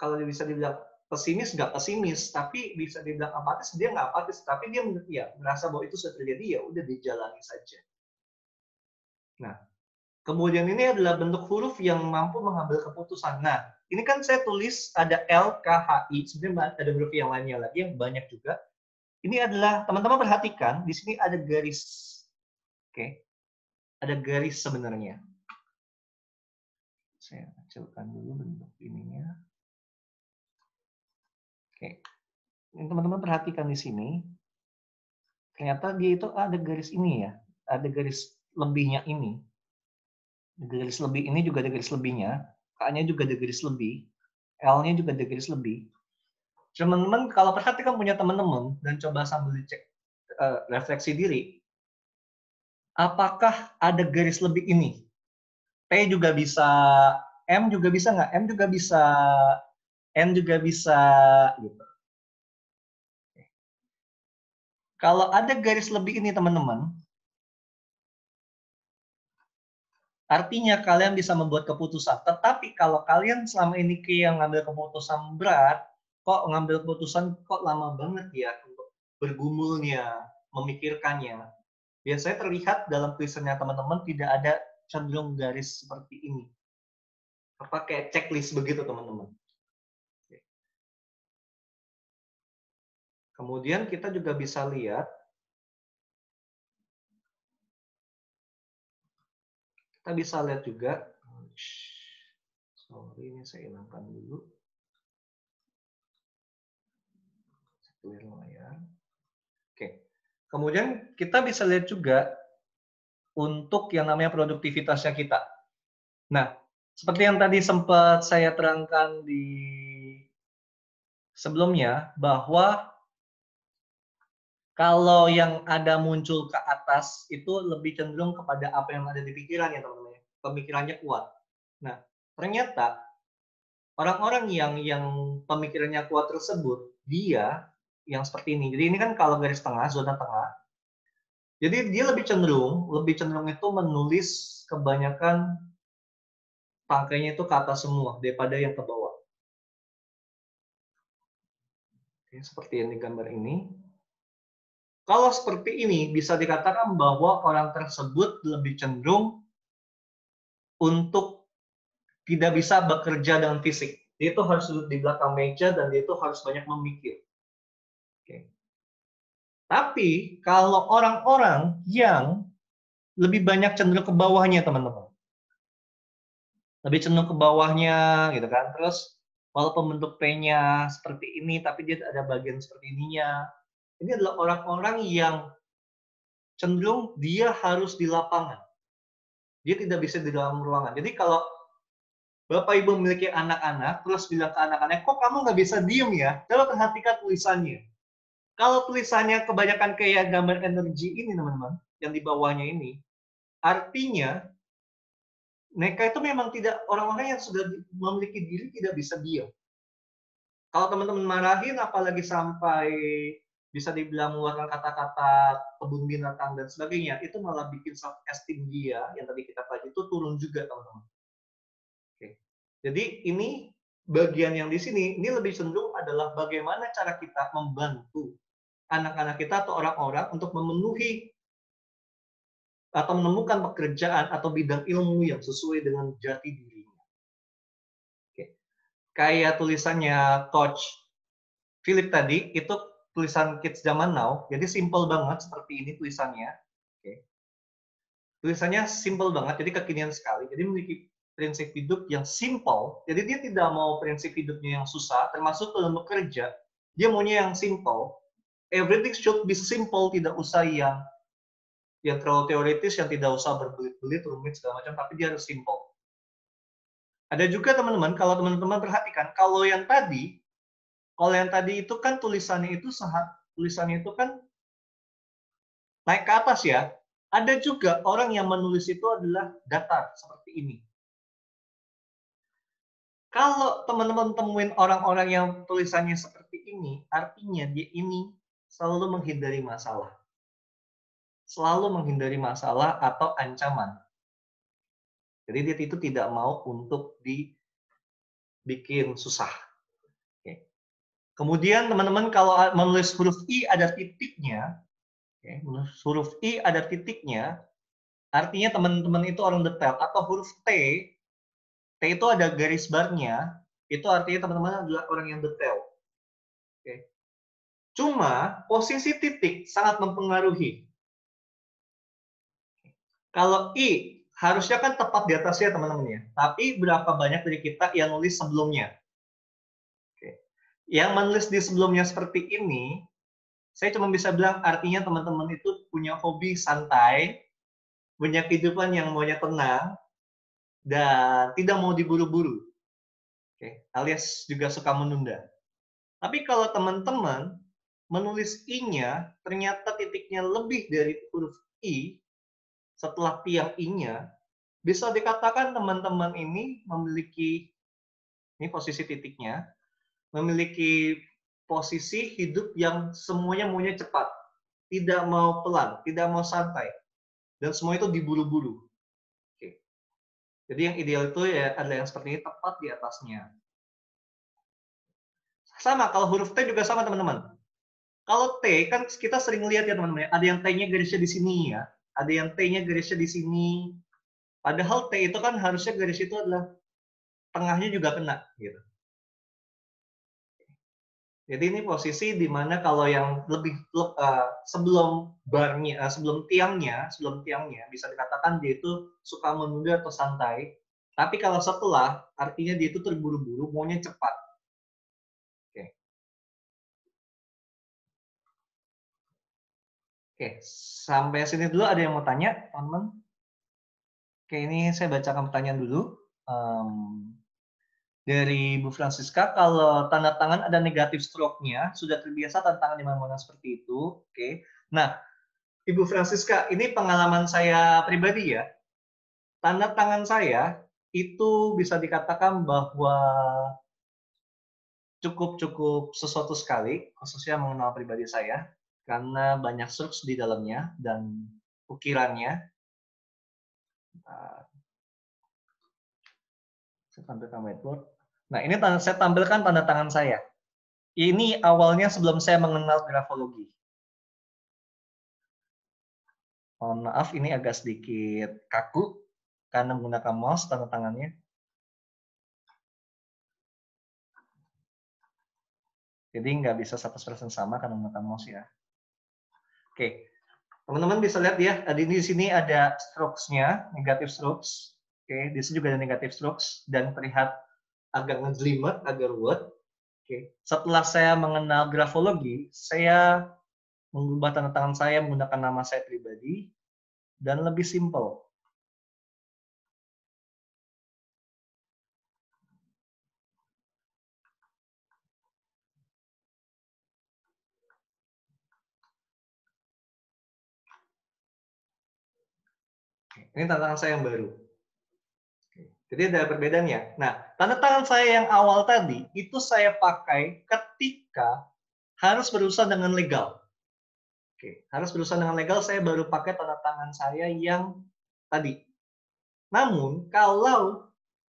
kalau bisa dibilang pesimis nggak pesimis, tapi bisa dibilang apatis dia nggak apatis, tapi dia ya merasa bahwa itu sudah terjadi ya udah dijalani saja. Nah, kemudian ini adalah bentuk huruf yang mampu mengambil keputusan. Nah, ini kan saya tulis ada L, K, H, I. Sebenarnya ada huruf yang lainnya lagi yang banyak juga. Ini adalah, teman-teman perhatikan, di sini ada garis. Oke. Ada garis sebenarnya. Saya kecilkan dulu bentuk ininya. Oke. Ini teman-teman perhatikan di sini. Ternyata dia itu ada garis ini ya. Ada garis lebihnya ini. Garis lebih ini juga ada garis lebihnya. K-nya juga ada garis lebih. L-nya juga ada garis lebih. Teman-teman kalau perhatikan punya teman-teman dan coba sambil dicek refleksi diri, apakah ada garis lebih ini? T juga bisa, M juga bisa nggak? M juga bisa, N juga bisa, gitu. Kalau ada garis lebih ini teman-teman, artinya kalian bisa membuat keputusan. Tetapi kalau kalian selama ini kayak ngambil keputusan berat, kok ngambil keputusan kok lama banget ya untuk bergumulnya, memikirkannya. Biasanya terlihat dalam tulisannya teman-teman tidak ada cenderung garis seperti ini. Apa kayak checklist begitu teman-teman. Kemudian kita juga bisa lihat, juga, sorry ini saya hilangkan dulu. Clear layar. Oke. Kemudian kita bisa lihat juga untuk yang namanya produktivitasnya kita. Nah, seperti yang tadi sempat saya terangkan di sebelumnya, bahwa kalau yang ada muncul ke atas itu lebih cenderung kepada apa yang ada di pikiran ya teman-teman. Pemikirannya kuat. Nah, ternyata orang-orang yang pemikirannya kuat tersebut, dia yang seperti ini. Jadi ini kan kalau garis tengah, zona tengah. Jadi dia lebih cenderung itu menulis kebanyakan tangkainya itu ke atas semua daripada yang ke bawah. Oke, seperti yang di gambar ini. Kalau seperti ini bisa dikatakan bahwa orang tersebut lebih cenderung untuk tidak bisa bekerja dengan fisik. Dia itu harus duduk di belakang meja dan dia itu harus banyak memikir. Oke. Tapi kalau orang-orang yang lebih banyak cenderung ke bawahnya, teman-teman. Lebih cenderung ke bawahnya, gitu kan. Terus walaupun bentuk P-nya seperti ini, tapi dia ada bagian seperti ininya. Ini adalah orang-orang yang cenderung dia harus di lapangan. Dia tidak bisa di dalam ruangan. Jadi kalau Bapak Ibu memiliki anak-anak, terus bilang ke anak-anaknya, kok kamu nggak bisa diem ya? Coba perhatikan tulisannya. Kalau tulisannya kebanyakan kayak gambar energi ini, teman-teman, yang di bawahnya ini, artinya mereka itu memang tidak, orang-orang yang sudah memiliki diri tidak bisa diam. Kalau teman-teman marahin, apalagi sampai bisa dibilang mengeluarkan kata-kata kebun binatang dan sebagainya, itu malah bikin self esteem dia, yang tadi kita pelajari itu turun juga, teman-teman. Oke. Jadi ini bagian yang di sini, ini lebih cenderung adalah bagaimana cara kita membantu anak-anak kita atau orang-orang untuk memenuhi atau menemukan pekerjaan atau bidang ilmu yang sesuai dengan jati dirinya. Oke. Kayak tulisannya Coach Philip tadi, itu tulisan kids zaman now, jadi simple banget seperti ini tulisannya. Oke. Tulisannya simple banget, jadi kekinian sekali. Jadi memiliki prinsip hidup yang simple, jadi dia tidak mau prinsip hidupnya yang susah, termasuk dalam bekerja, dia maunya yang simple. Everything should be simple, tidak usah yang terlalu teoritis, yang tidak usah berbelit-belit, rumit, segala macam, tapi dia harus simple. Ada juga teman-teman, kalau teman-teman perhatikan, kalau yang tadi itu kan tulisannya itu kan naik ke atas ya. Ada juga orang yang menulis itu adalah datar, seperti ini. Kalau teman-teman temuin orang-orang yang tulisannya seperti ini, artinya dia ini selalu menghindari masalah. Selalu menghindari masalah atau ancaman. Jadi dia itu tidak mau untuk dibikin susah. Oke. Kemudian teman-teman kalau menulis huruf I ada titiknya, menulis huruf I ada titiknya, artinya teman-teman itu orang detail. Atau huruf T itu ada garis barnya, itu artinya teman-teman adalah orang yang detail. Oke. Cuma posisi titik sangat mempengaruhi. Kalau I harusnya kan tepat di atasnya teman-teman ya. Tapi berapa banyak dari kita yang nulis sebelumnya? Oke. Yang menulis di sebelumnya seperti ini, saya cuma bisa bilang artinya teman-teman itu punya hobi santai, punya kehidupan yang maunya tenang, dan tidak mau diburu-buru. Oke. Alias juga suka menunda. Tapi kalau teman-teman menulis I-nya, ternyata titiknya lebih dari huruf I, setelah tiang I-nya, bisa dikatakan teman-teman ini memiliki, ini posisi titiknya, memiliki posisi hidup yang semuanya maunya cepat. Tidak mau pelan, tidak mau santai. Dan semua itu diburu-buru. Oke. Jadi yang ideal itu ya adalah yang seperti ini, tepat di atasnya. Sama, kalau huruf T juga sama teman-teman. Kalau T, kan kita sering lihat ya teman-teman, ada yang T-nya garisnya di sini ya, ada yang T-nya garisnya di sini. Padahal T itu kan harusnya garis itu adalah tengahnya juga kena, gitu. Jadi ini posisi di mana kalau yang lebih sebelum barnya, sebelum tiangnya bisa dikatakan dia itu suka menunda atau santai. Tapi kalau setelah, artinya dia itu terburu-buru, maunya cepat. Oke, sampai sini dulu ada yang mau tanya, teman-teman? Oke, ini saya bacakan pertanyaan dulu. Dari Bu Francisca, kalau tanda tangan ada negatif stroke-nya, sudah terbiasa tanda tangan di mana-mana seperti itu. Oke. Nah, Ibu Francisca, ini pengalaman saya pribadi ya. Tanda tangan saya itu bisa dikatakan bahwa cukup sesuatu sekali, khususnya mengenal pribadi saya, karena banyak strokes di dalamnya dan ukirannya. Saya tampilkan whiteboard. Nah, ini saya tampilkan tanda tangan saya. Ini awalnya sebelum saya mengenal grafologi. Mohon maaf, ini agak sedikit kaku karena menggunakan mouse tanda tangannya. Jadi nggak bisa 100% sama karena menggunakan mouse ya. Oke, teman-teman bisa lihat ya, di sini ada strokes-nya, negative strokes. Oke, di sini juga ada negative strokes dan terlihat agak ngejelimet, agak ruwet. Oke, setelah saya mengenal grafologi, saya mengubah tanda tangan saya menggunakan nama saya pribadi dan lebih simpel. Ini tanda tangan saya yang baru. Jadi ada perbedaannya. Nah, tanda tangan saya yang awal tadi, itu saya pakai ketika harus berurusan dengan legal. Oke, harus berurusan dengan legal, saya baru pakai tanda tangan saya yang tadi. Namun, kalau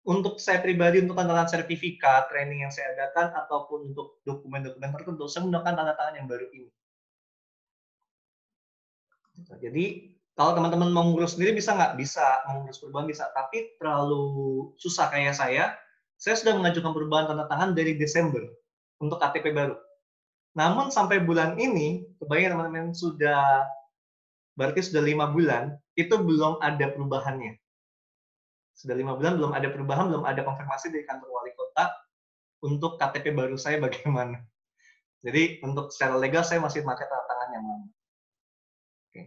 untuk saya pribadi, untuk tanda tangan sertifikat, training yang saya adakan, ataupun untuk dokumen-dokumen tertentu, saya menggunakan tanda tangan yang baru ini. Jadi, kalau teman-teman mau ngurus sendiri bisa nggak? Bisa, mengurus perubahan bisa, tapi terlalu susah kayak saya sudah mengajukan perubahan tanda tangan dari Desember untuk KTP baru. Namun sampai bulan ini, kebayang teman-teman berarti sudah 5 bulan, itu belum ada perubahannya. Sudah 5 bulan belum ada perubahan, belum ada konfirmasi dari kantor wali kota untuk KTP baru saya bagaimana. Jadi untuk secara legal saya masih pakai tanda tangan yang lama. Oke.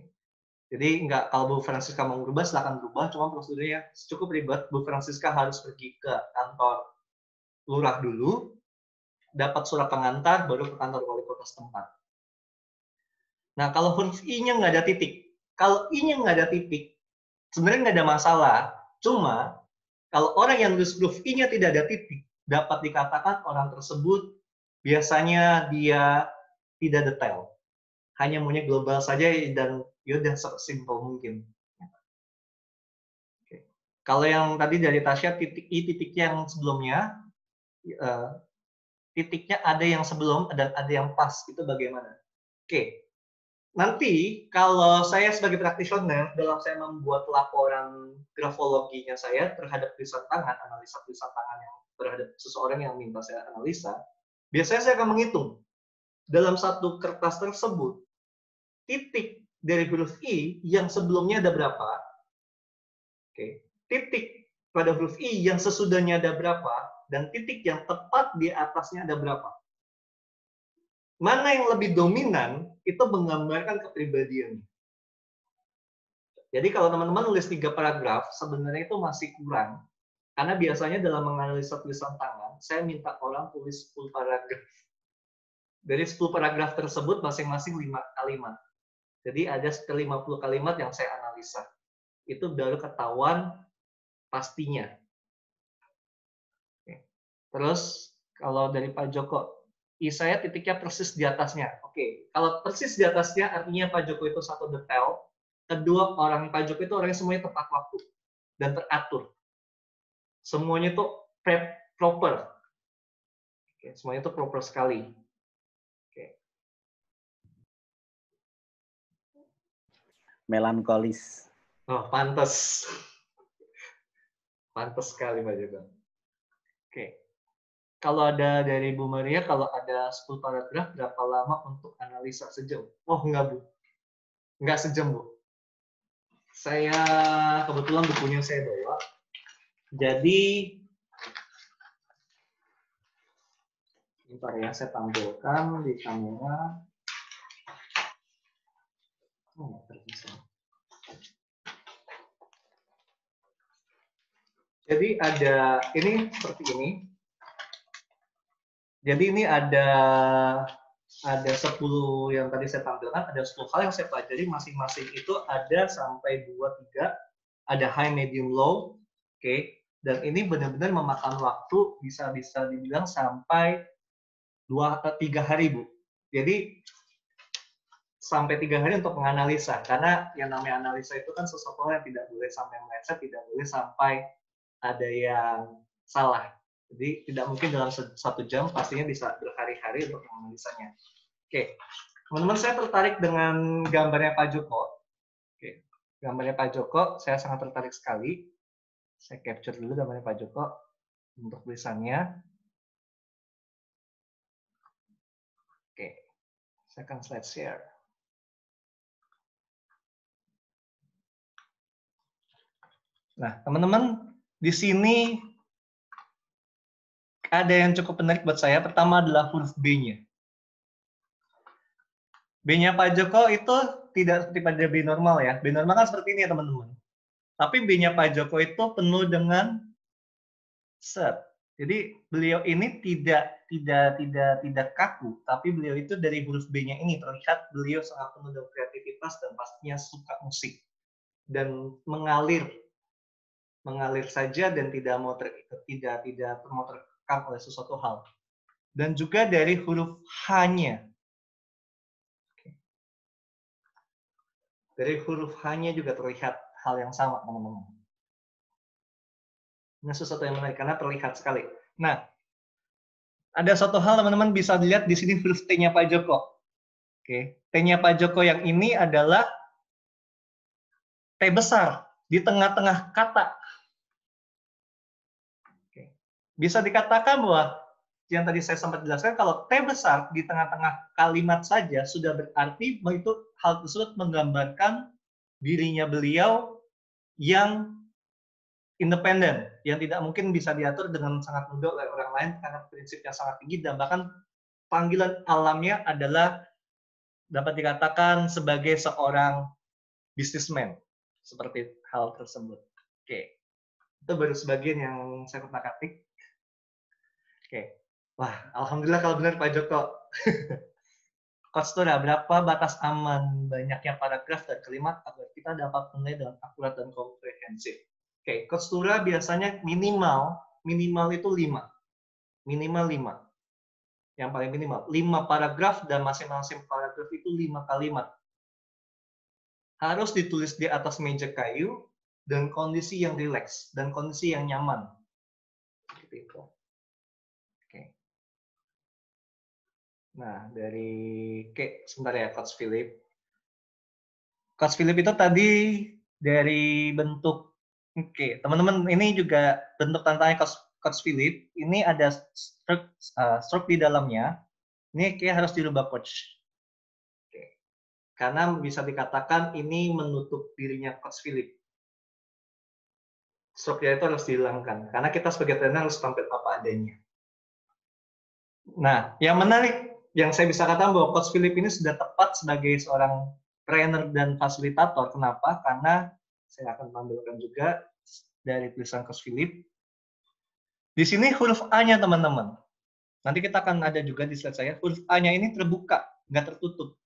Jadi nggak, kalau Bu Francisca mau berubah, silakan berubah, cuma prosedurnya cukup ribet. Bu Francisca harus pergi ke kantor lurah dulu, dapat surat pengantar, baru ke kantor wali kota setempat. Nah, kalau huruf I-nya nggak ada titik, kalau I-nya nggak ada titik, sebenarnya nggak ada masalah, cuma kalau orang yang nulis huruf I-nya tidak ada titik, dapat dikatakan orang tersebut biasanya dia tidak detail. Hanya maunya global saja dan yaudah sesimpel mungkin. Oke. Kalau yang tadi dari Tasya, titik I, titiknya yang sebelumnya, titiknya ada yang sebelum dan ada yang pas, itu bagaimana? Oke. Nanti kalau saya sebagai practitioner, dalam saya membuat laporan grafologinya saya terhadap tulisan tangan, analisa tulisan tangan yang terhadap seseorang yang minta saya analisa, biasanya saya akan menghitung dalam satu kertas tersebut, titik dari huruf I yang sebelumnya ada berapa, oke, titik pada huruf I yang sesudahnya ada berapa, dan titik yang tepat di atasnya ada berapa. Mana yang lebih dominan, itu menggambarkan kepribadian. Jadi kalau teman-teman nulis 3 paragraf, sebenarnya itu masih kurang. Karena biasanya dalam menganalisa tulisan tangan, saya minta orang tulis 10 paragraf. Dari 10 paragraf tersebut, masing-masing 5 kalimat. Jadi ada 50 kalimat yang saya analisa. Itu baru ketahuan pastinya. Oke. Terus kalau dari Pak Joko, I saya titiknya persis di atasnya. Oke, kalau persis di atasnya artinya Pak Joko itu satu detail. Kedua, orang Pak Joko itu orangnya semuanya tepat waktu dan teratur. semuanya tuh proper. Oke, semuanya tuh proper sekali. Oke. Melankolis. Oh, pantas. Pantas sekali Pak Joko. Oke. Kalau ada dari Bu Maria, kalau ada 10 paragraf, berapa lama untuk analisa? Sejam? Oh, enggak, Bu. Enggak sejam, Bu. Saya, kebetulan bukunya saya bawa. Jadi, bentar ya, saya tampilkan di kamera. Oh, terpisah. Jadi ada, ini seperti ini. Jadi ini ada 10 yang tadi saya tampilkan, ada 10 hal yang saya pelajari, masing-masing itu ada sampai 2-3, ada high, medium, low, oke. Dan ini benar-benar memakan waktu, bisa dibilang sampai 2-3 hari, Bu. Jadi sampai 3 hari untuk menganalisa, karena yang namanya analisa itu kan sesuatu yang tidak boleh sampai meleset, tidak boleh sampai ada yang salah. Jadi tidak mungkin dalam 1 jam, pastinya bisa berhari-hari untuk menganalisanya. Oke, teman-teman, saya tertarik dengan gambarnya Pak Joko. Oke, gambarnya Pak Joko, saya sangat tertarik sekali. Saya capture dulu gambarnya Pak Joko untuk tulisannya. Oke, saya akan slide share. Nah, teman-teman, di sini ada yang cukup menarik buat saya. Pertama adalah huruf B-nya. B-nya Pak Joko itu tidak seperti pada B normal ya. B normal kan seperti ini ya, teman-teman. Tapi B-nya Pak Joko itu penuh dengan set. Jadi beliau ini tidak kaku, tapi beliau itu dari huruf B-nya ini terlihat beliau sangat penuh dengan kreativitas dan pastinya suka musik dan mengalir saja dan tidak mau terkekang oleh sesuatu hal. Dan juga dari huruf H-nya. Dari huruf H-nya juga terlihat hal yang sama, teman-teman. Ini sesuatu yang menarik karena terlihat sekali. Nah, ada satu hal teman-teman bisa dilihat di sini huruf T-nya Pak Joko. Oke, T-nya Pak Joko yang ini adalah T besar di tengah-tengah kata. Oke. Bisa dikatakan bahwa yang tadi saya sempat jelaskan, kalau T besar di tengah-tengah kalimat saja sudah berarti bahwa itu hal tersebut menggambarkan dirinya beliau yang independen, yang tidak mungkin bisa diatur dengan sangat mudah oleh orang lain karena prinsipnya sangat tinggi, dan bahkan panggilan alamnya adalah dapat dikatakan sebagai seorang businessman, seperti hal tersebut. Oke, itu baru sebagian yang saya kutak-atik. Oke. Wah, alhamdulillah kalau benar Pak Joko. Coach Tura, berapa batas aman banyaknya paragraf dan kalimat agar kita dapat menilai dengan akurat dan komprehensif? Oke, Coach Tura biasanya minimal itu 5. Minimal 5. Yang paling minimal. 5 paragraf dan masing-masing paragraf itu 5 kalimat. Harus ditulis di atas meja kayu dan kondisi yang rileks dan kondisi yang nyaman. Seperti itu. Nah, sebentar ya, Coach Philip. Coach Philip itu tadi dari bentuk, teman-teman, ini juga bentuk tantangannya Coach Philip. Ini ada stroke di dalamnya. Ini kayak harus dirubah, Coach. Oke. Karena bisa dikatakan ini menutup dirinya Coach Philip. Stroke-nya itu harus dihilangkan. Karena kita sebagai trainer harus tampil apa adanya. Nah, yang menarik, yang saya bisa katakan bahwa Coach Philip ini sudah tepat sebagai seorang trainer dan fasilitator. Kenapa? Karena saya akan tampilkan juga dari tulisan Coach Philip. Di sini huruf A-nya, teman-teman. Nanti kita akan ada juga di slide saya. Huruf A-nya ini terbuka, nggak tertutup.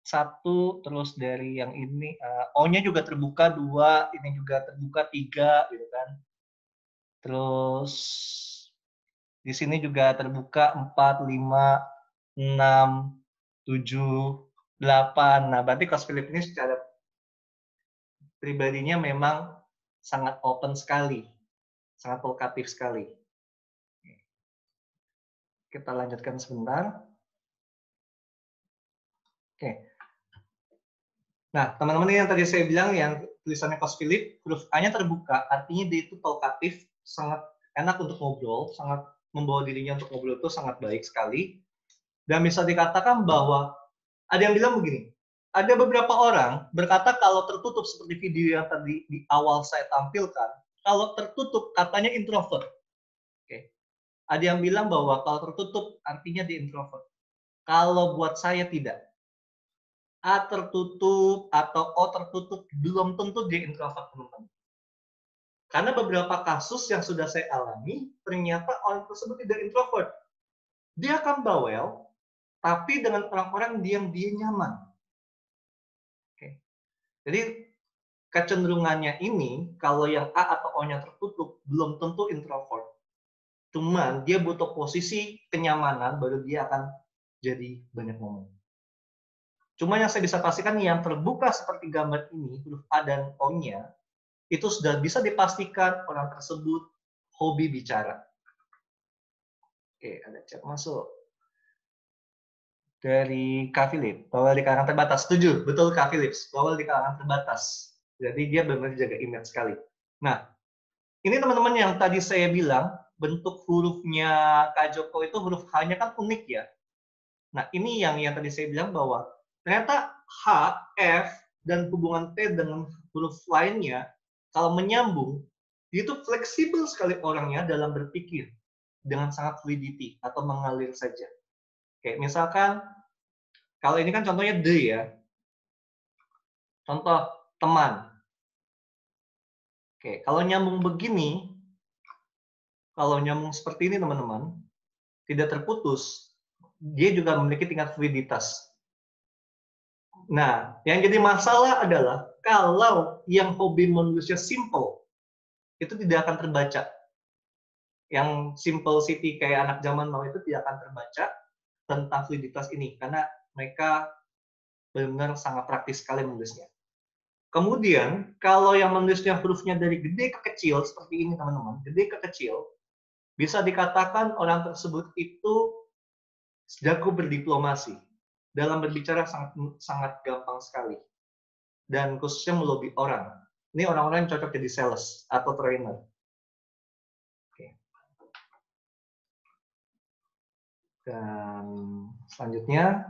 1, terus dari yang ini, O-nya juga terbuka, 2, ini juga terbuka, 3, gitu kan. Terus di sini juga terbuka 4, 5, 6, 7, 8. Nah, berarti Coach Philip ini secara pribadinya memang sangat open sekali. Sangat provokatif sekali. Kita lanjutkan sebentar. Oke. Nah, teman-teman yang tadi saya bilang yang tulisannya Coach Philip, huruf A-nya terbuka, artinya dia itu provokatif, sangat enak untuk ngobrol, sangat membawa dirinya untuk ngobrol itu sangat baik sekali. Dan bisa dikatakan bahwa ada yang bilang begini, ada beberapa orang berkata kalau tertutup seperti video yang tadi di awal saya tampilkan, kalau tertutup katanya introvert. Oke. Ada yang bilang bahwa kalau tertutup artinya dia introvert. Kalau buat saya tidak. A tertutup atau O tertutup belum tentu dia introvert, teman-teman. Karena beberapa kasus yang sudah saya alami, ternyata orang tersebut tidak introvert. Dia akan bawel, tapi dengan orang-orang dia nyaman. Oke. Jadi kecenderungannya ini, kalau yang A atau O-nya tertutup, belum tentu introvert. Cuman dia butuh posisi kenyamanan, baru dia akan jadi banyak ngomong. Cuma yang saya bisa pastikan yang terbuka seperti gambar ini, huruf A dan O-nya, itu sudah bisa dipastikan orang tersebut hobi bicara. Oke, ada chat masuk. Dari Kak Philip, bawel di kalangan terbatas. Setuju, betul Kak Philip, bawel di kalangan terbatas. Jadi dia benar-benar jaga image sekali. Nah, ini teman-teman yang tadi saya bilang, bentuk hurufnya Kak Joko itu huruf H-nya kan unik ya. Nah, ini yang tadi saya bilang bahwa ternyata H, F, dan hubungan T dengan huruf lainnya, kalau menyambung, itu fleksibel sekali orangnya dalam berpikir dengan sangat fluidity atau mengalir saja. Kayak misalkan, kalau ini kan contohnya D ya. Contoh, teman. Oke, kalau nyambung begini, kalau nyambung seperti ini teman-teman, tidak terputus, dia juga memiliki tingkat fluiditas. Nah, yang jadi masalah adalah kalau yang hobi menulisnya simple, itu tidak akan terbaca. Yang simplicity kayak anak zaman now itu tidak akan terbaca tentang fluiditas ini, karena mereka benar-benar sangat praktis sekali menulisnya. Kemudian, kalau yang menulisnya hurufnya dari gede ke kecil, seperti ini teman-teman, gede ke kecil, bisa dikatakan orang tersebut itu jago berdiplomasi. Dalam berbicara sangat gampang sekali. Dan khususnya melobi orang. Ini orang-orang yang cocok jadi sales atau trainer. Oke. Dan selanjutnya,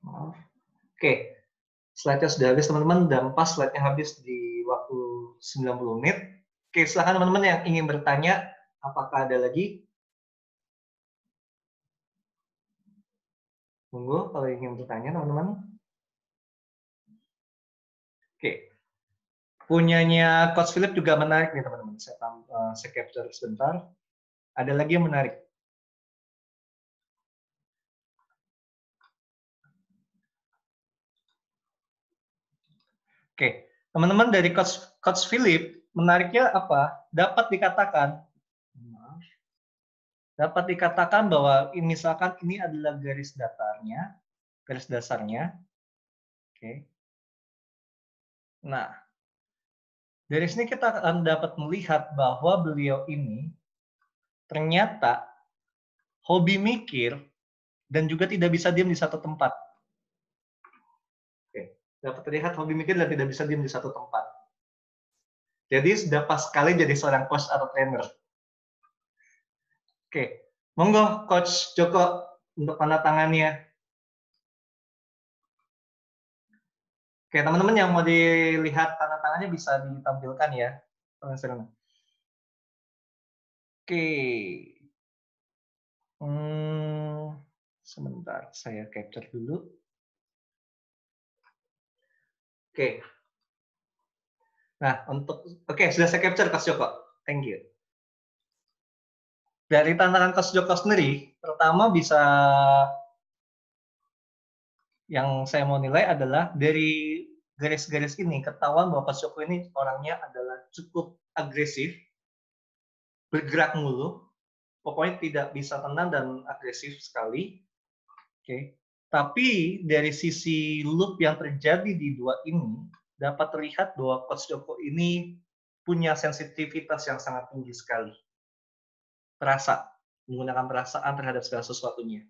maaf. Oke, slide-nya sudah habis teman-teman, dan pas slide-nya habis di waktu 90 menit. Oke, silakan teman-teman yang ingin bertanya, apakah ada lagi? Tunggu kalau ingin bertanya teman-teman. Oke, punyanya Coach Philip juga menarik nih teman-teman. Saya capture sebentar. Ada lagi yang menarik. Oke, teman-teman dari Coach Philip, menariknya apa? Dapat dikatakan bahwa misalkan ini adalah garis dasarnya. Oke. Nah, dari sini kita akan dapat melihat bahwa beliau ini ternyata hobi mikir dan juga tidak bisa diam di satu tempat. Oke, dapat terlihat hobi mikir dan tidak bisa diam di satu tempat. Jadi sudah pas sekali jadi seorang coach atau trainer. Oke, monggo Coach Joko untuk tanda tangannya. Oke, teman-teman yang mau dilihat tanda tangannya bisa ditampilkan ya. Oke. Sebentar, saya capture dulu. Oke. Nah, sudah saya capture Coach Joko. Thank you. Dari tantangan Coach Joko sendiri, pertama bisa yang saya mau nilai adalah dari garis-garis ini ketahuan bahwa Coach Joko ini orangnya adalah cukup agresif, bergerak mulu, pokoknya tidak bisa tenang dan agresif sekali. Oke. Tapi dari sisi loop yang terjadi di dua ini, dapat terlihat bahwa Coach Joko ini punya sensitivitas yang sangat tinggi sekali. Menggunakan perasaan terhadap segala sesuatunya.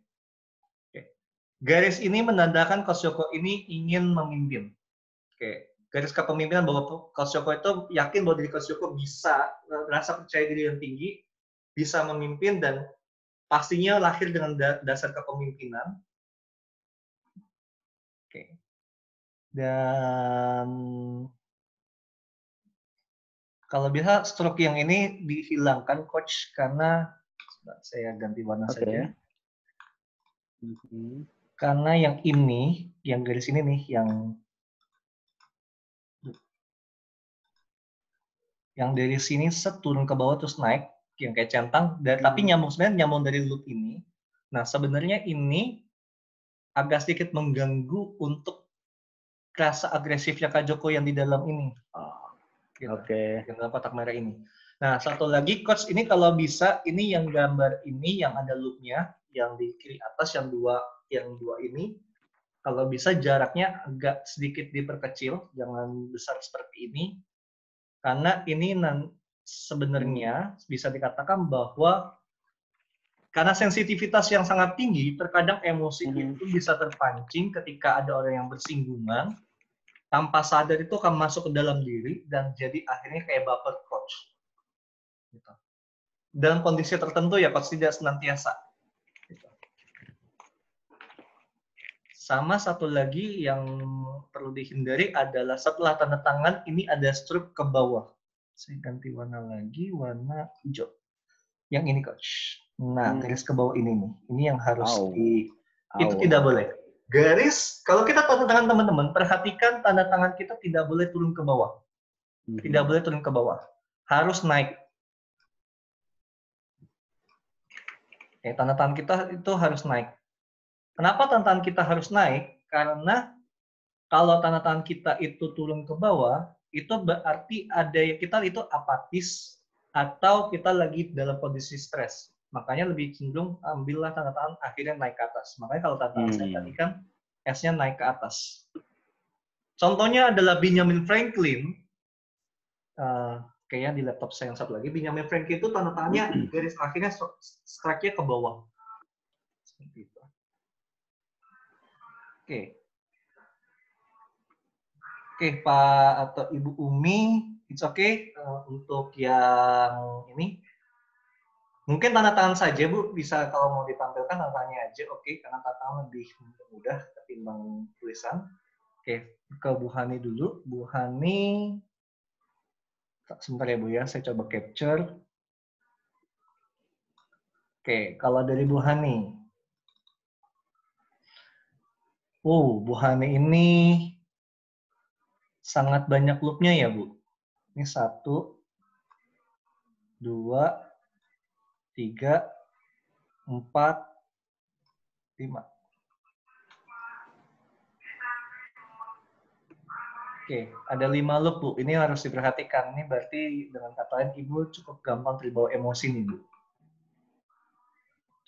Oke. Garis ini menandakan Coach Joko ini ingin memimpin. Oke. Garis kepemimpinan bahwa Coach Joko itu yakin bahwa diri Coach Joko bisa, merasa percaya diri yang tinggi, bisa memimpin, dan pastinya lahir dengan dasar kepemimpinan. Oke. Dan kalau bisa stroke yang ini dihilangkan, Coach, karena saya ganti warna saja. Karena yang ini, yang garis ini nih, yang dari sini turun ke bawah terus naik, yang kayak centang, tapi sebenarnya nyambung dari loop ini. Nah, sebenarnya ini agak sedikit mengganggu untuk rasa agresifnya Kak Joko yang di dalam ini. Gitu. Oke. Yang dalam kotak merah ini. Nah, satu lagi, Coach, ini kalau bisa, ini yang gambar ini yang ada loopnya, yang di kiri atas, yang dua ini, kalau bisa jaraknya agak sedikit diperkecil, jangan besar seperti ini, karena ini sebenarnya bisa dikatakan bahwa karena sensitivitas yang sangat tinggi, terkadang emosi itu bisa terpancing ketika ada orang yang bersinggungan, tanpa sadar itu akan masuk ke dalam diri, dan jadi akhirnya kayak baper, Coach. Gitu. Dalam kondisi tertentu ya, Coach, tidak senantiasa. Gitu. Sama satu lagi yang perlu dihindari adalah setelah tanda tangan, ini ada stroke ke bawah. Saya ganti warna lagi, warna hijau. Yang ini, Coach. Nah, garis ke bawah ini nih. Ini yang harus itu tidak boleh. Garis, kalau kita tanda tangan teman-teman, perhatikan tanda tangan kita tidak boleh turun ke bawah. Tidak boleh turun ke bawah. Harus naik. Tanda tangan kita itu harus naik. Kenapa tanda tangan kita harus naik? Karena kalau tanda tangan kita itu turun ke bawah, itu berarti kita itu apatis atau kita lagi dalam kondisi stres. Makanya lebih cenderung ambillah tanda tangan akhirnya naik ke atas. Makanya kalau tanda tangan saya tadi kan S-nya naik ke atas. Contohnya adalah Benjamin Franklin. Kayaknya di laptop saya yang satu lagi. Benjamin Franklin itu tanda tangannya garis akhirnya strike-nya ke bawah. Seperti itu. Oke, Pak atau Ibu Umi, it's okay untuk yang ini. Mungkin tanda tangan saja, Bu, bisa kalau mau ditampilkan tanda tangannya aja, oke, karena tanda tangan lebih mudah ketimbang tulisan. Oke, ke Bu Hani dulu. Bu Hani, sebentar ya Bu ya, saya coba capture. Oke, kalau dari Bu Hani. Bu Hani ini sangat banyak loopnya ya, Bu. Ini 1, 2, 3, 4, 5. Oke, ada 5 loop, Bu. Ini harus diperhatikan. Ini berarti dengan kata lain, Ibu cukup gampang terbawa emosi nih, Bu.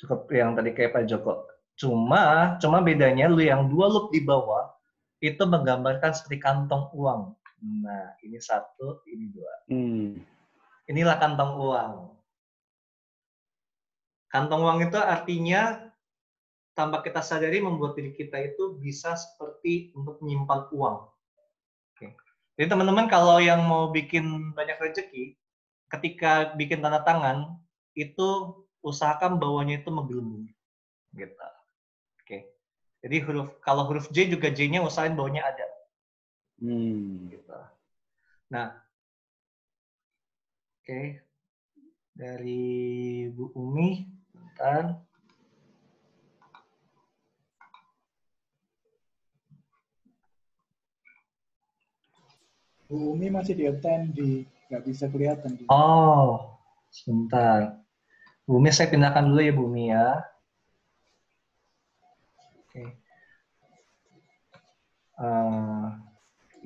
Cukup yang tadi kayak Pak Joko. Cuma bedanya lu yang 2 loop di bawah, itu menggambarkan seperti kantong uang. Nah, ini 1, ini 2. Inilah kantong uang. Kantong uang itu artinya tanpa kita sadari membuat diri kita itu bisa seperti untuk menyimpan uang. Oke. Jadi teman-teman kalau yang mau bikin banyak rezeki, ketika bikin tanda tangan, itu usahakan bawahnya itu menggelembung. Gitu. Oke. Jadi kalau huruf J juga J-nya usahain bawahnya ada. Gitu. Nah, oke. Dari Bu Umi, bentar. Bu Umi masih di attendee, nggak bisa kelihatan. Oh, sebentar. Bu Umi saya pindahkan dulu ya Bu Umi ya. Oke.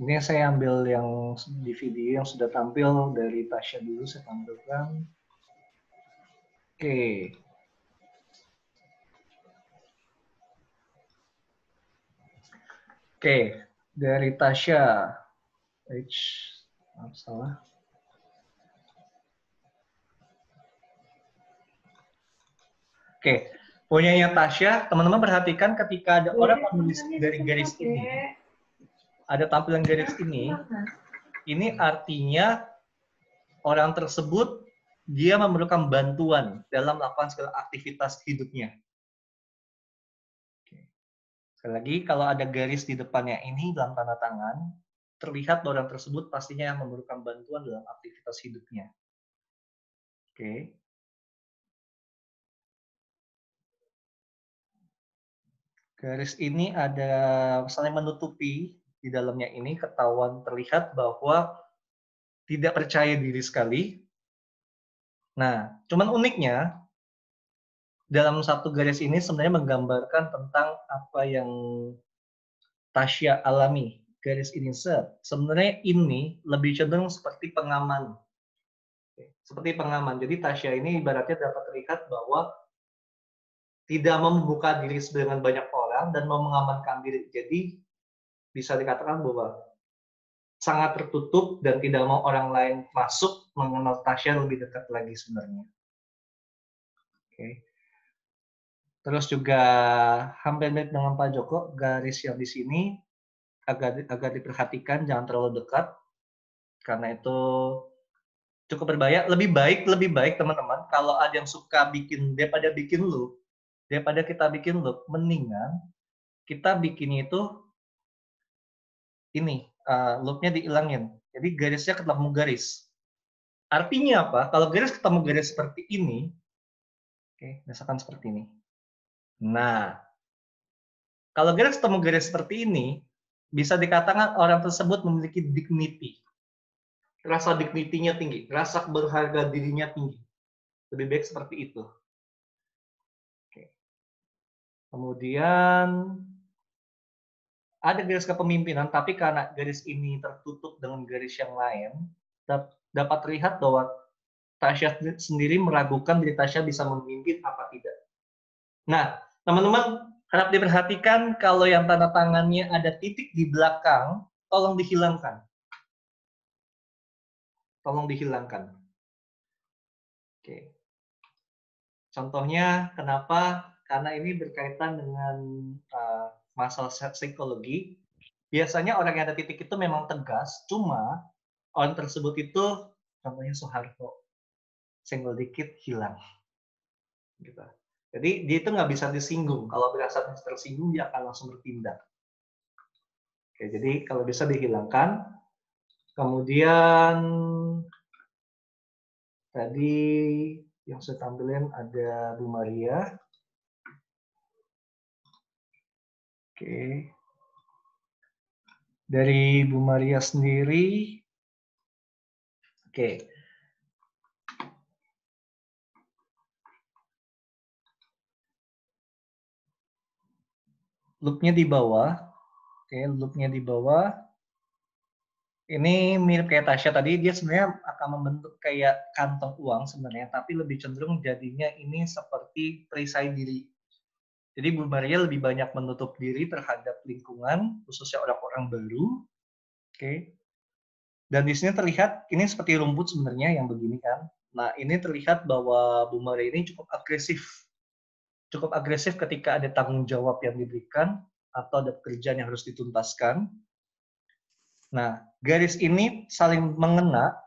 Ini saya ambil yang di video yang sudah tampil dari Tasya dulu, saya tampilkan. Oke. Oke, dari Tasya. Maaf, salah. Oke, punyanya Tasya, teman-teman perhatikan ketika ada orang menulis dari garis ini, ada tampilan garis ini artinya orang tersebut dia memerlukan bantuan dalam melakukan segala aktivitas hidupnya. Oke. Sekali lagi, kalau ada garis di depannya ini dalam tanda tangan, terlihat orang tersebut pastinya memerlukan bantuan dalam aktivitas hidupnya. Oke. Garis ini ada saling menutupi di dalamnya ini ketahuan terlihat bahwa tidak percaya diri sekali. Nah, cuman uniknya dalam satu garis ini sebenarnya menggambarkan tentang apa yang Tasya alami. Garis ini sebenarnya ini lebih cenderung seperti pengaman. Seperti pengaman. Jadi Tasya ini ibaratnya dapat terlihat bahwa tidak membuka diri dengan banyak orang dan mau mengamankan diri. Jadi bisa dikatakan bahwa sangat tertutup dan tidak mau orang lain masuk mengenal Tasya lebih dekat lagi sebenarnya. Oke. Terus juga hampir mirip dengan Pak Joko, garis yang di sini agak diperhatikan, jangan terlalu dekat karena itu cukup berbahaya. Lebih baik teman-teman kalau ada yang suka daripada kita bikin loop, mendingan kita bikin itu ini loopnya dihilangin. Jadi garisnya ketemu garis. Artinya apa? Kalau garis ketemu garis seperti ini, oke, misalkan seperti ini. Nah, kalau garis ketemu garis seperti ini, bisa dikatakan orang tersebut memiliki dignity. Rasa dignity-nya tinggi, rasa berharga dirinya tinggi. Lebih baik seperti itu. Oke. Kemudian ada garis kepemimpinan, tapi karena garis ini tertutup dengan garis yang lain, dapat terlihat bahwa Tasya sendiri meragukan diri Tasya bisa memimpin apa tidak. Nah, teman-teman harap diperhatikan kalau yang tanda tangannya ada titik di belakang, tolong dihilangkan. Tolong dihilangkan. Oke. Contohnya kenapa? Karena ini berkaitan dengan masalah psikologi. Biasanya orang yang ada titik itu memang tegas, cuma orang tersebut itu, contohnya Soeharto, senggol dikit hilang. Gitu. Jadi dia itu nggak bisa disinggung. Kalau berasa tersinggung, dia akan langsung bertindak. Oke, jadi kalau bisa dihilangkan. Kemudian tadi yang saya tampilin ada Bu Maria. Oke. Dari Bu Maria sendiri. Oke. Loopnya di bawah. Oke, loopnya di bawah. Ini mirip kayak Tasya tadi, dia sebenarnya akan membentuk kayak kantong uang sebenarnya, tapi lebih cenderung jadinya ini seperti perisai diri. Jadi Bu Maria lebih banyak menutup diri terhadap lingkungan, khususnya orang-orang baru. Oke. Dan di sini terlihat, ini seperti rumput sebenarnya yang begini kan. Nah, ini terlihat bahwa Bu Maria ini cukup agresif. Cukup agresif ketika ada tanggung jawab yang diberikan, atau ada pekerjaan yang harus dituntaskan. Nah, garis ini saling mengena,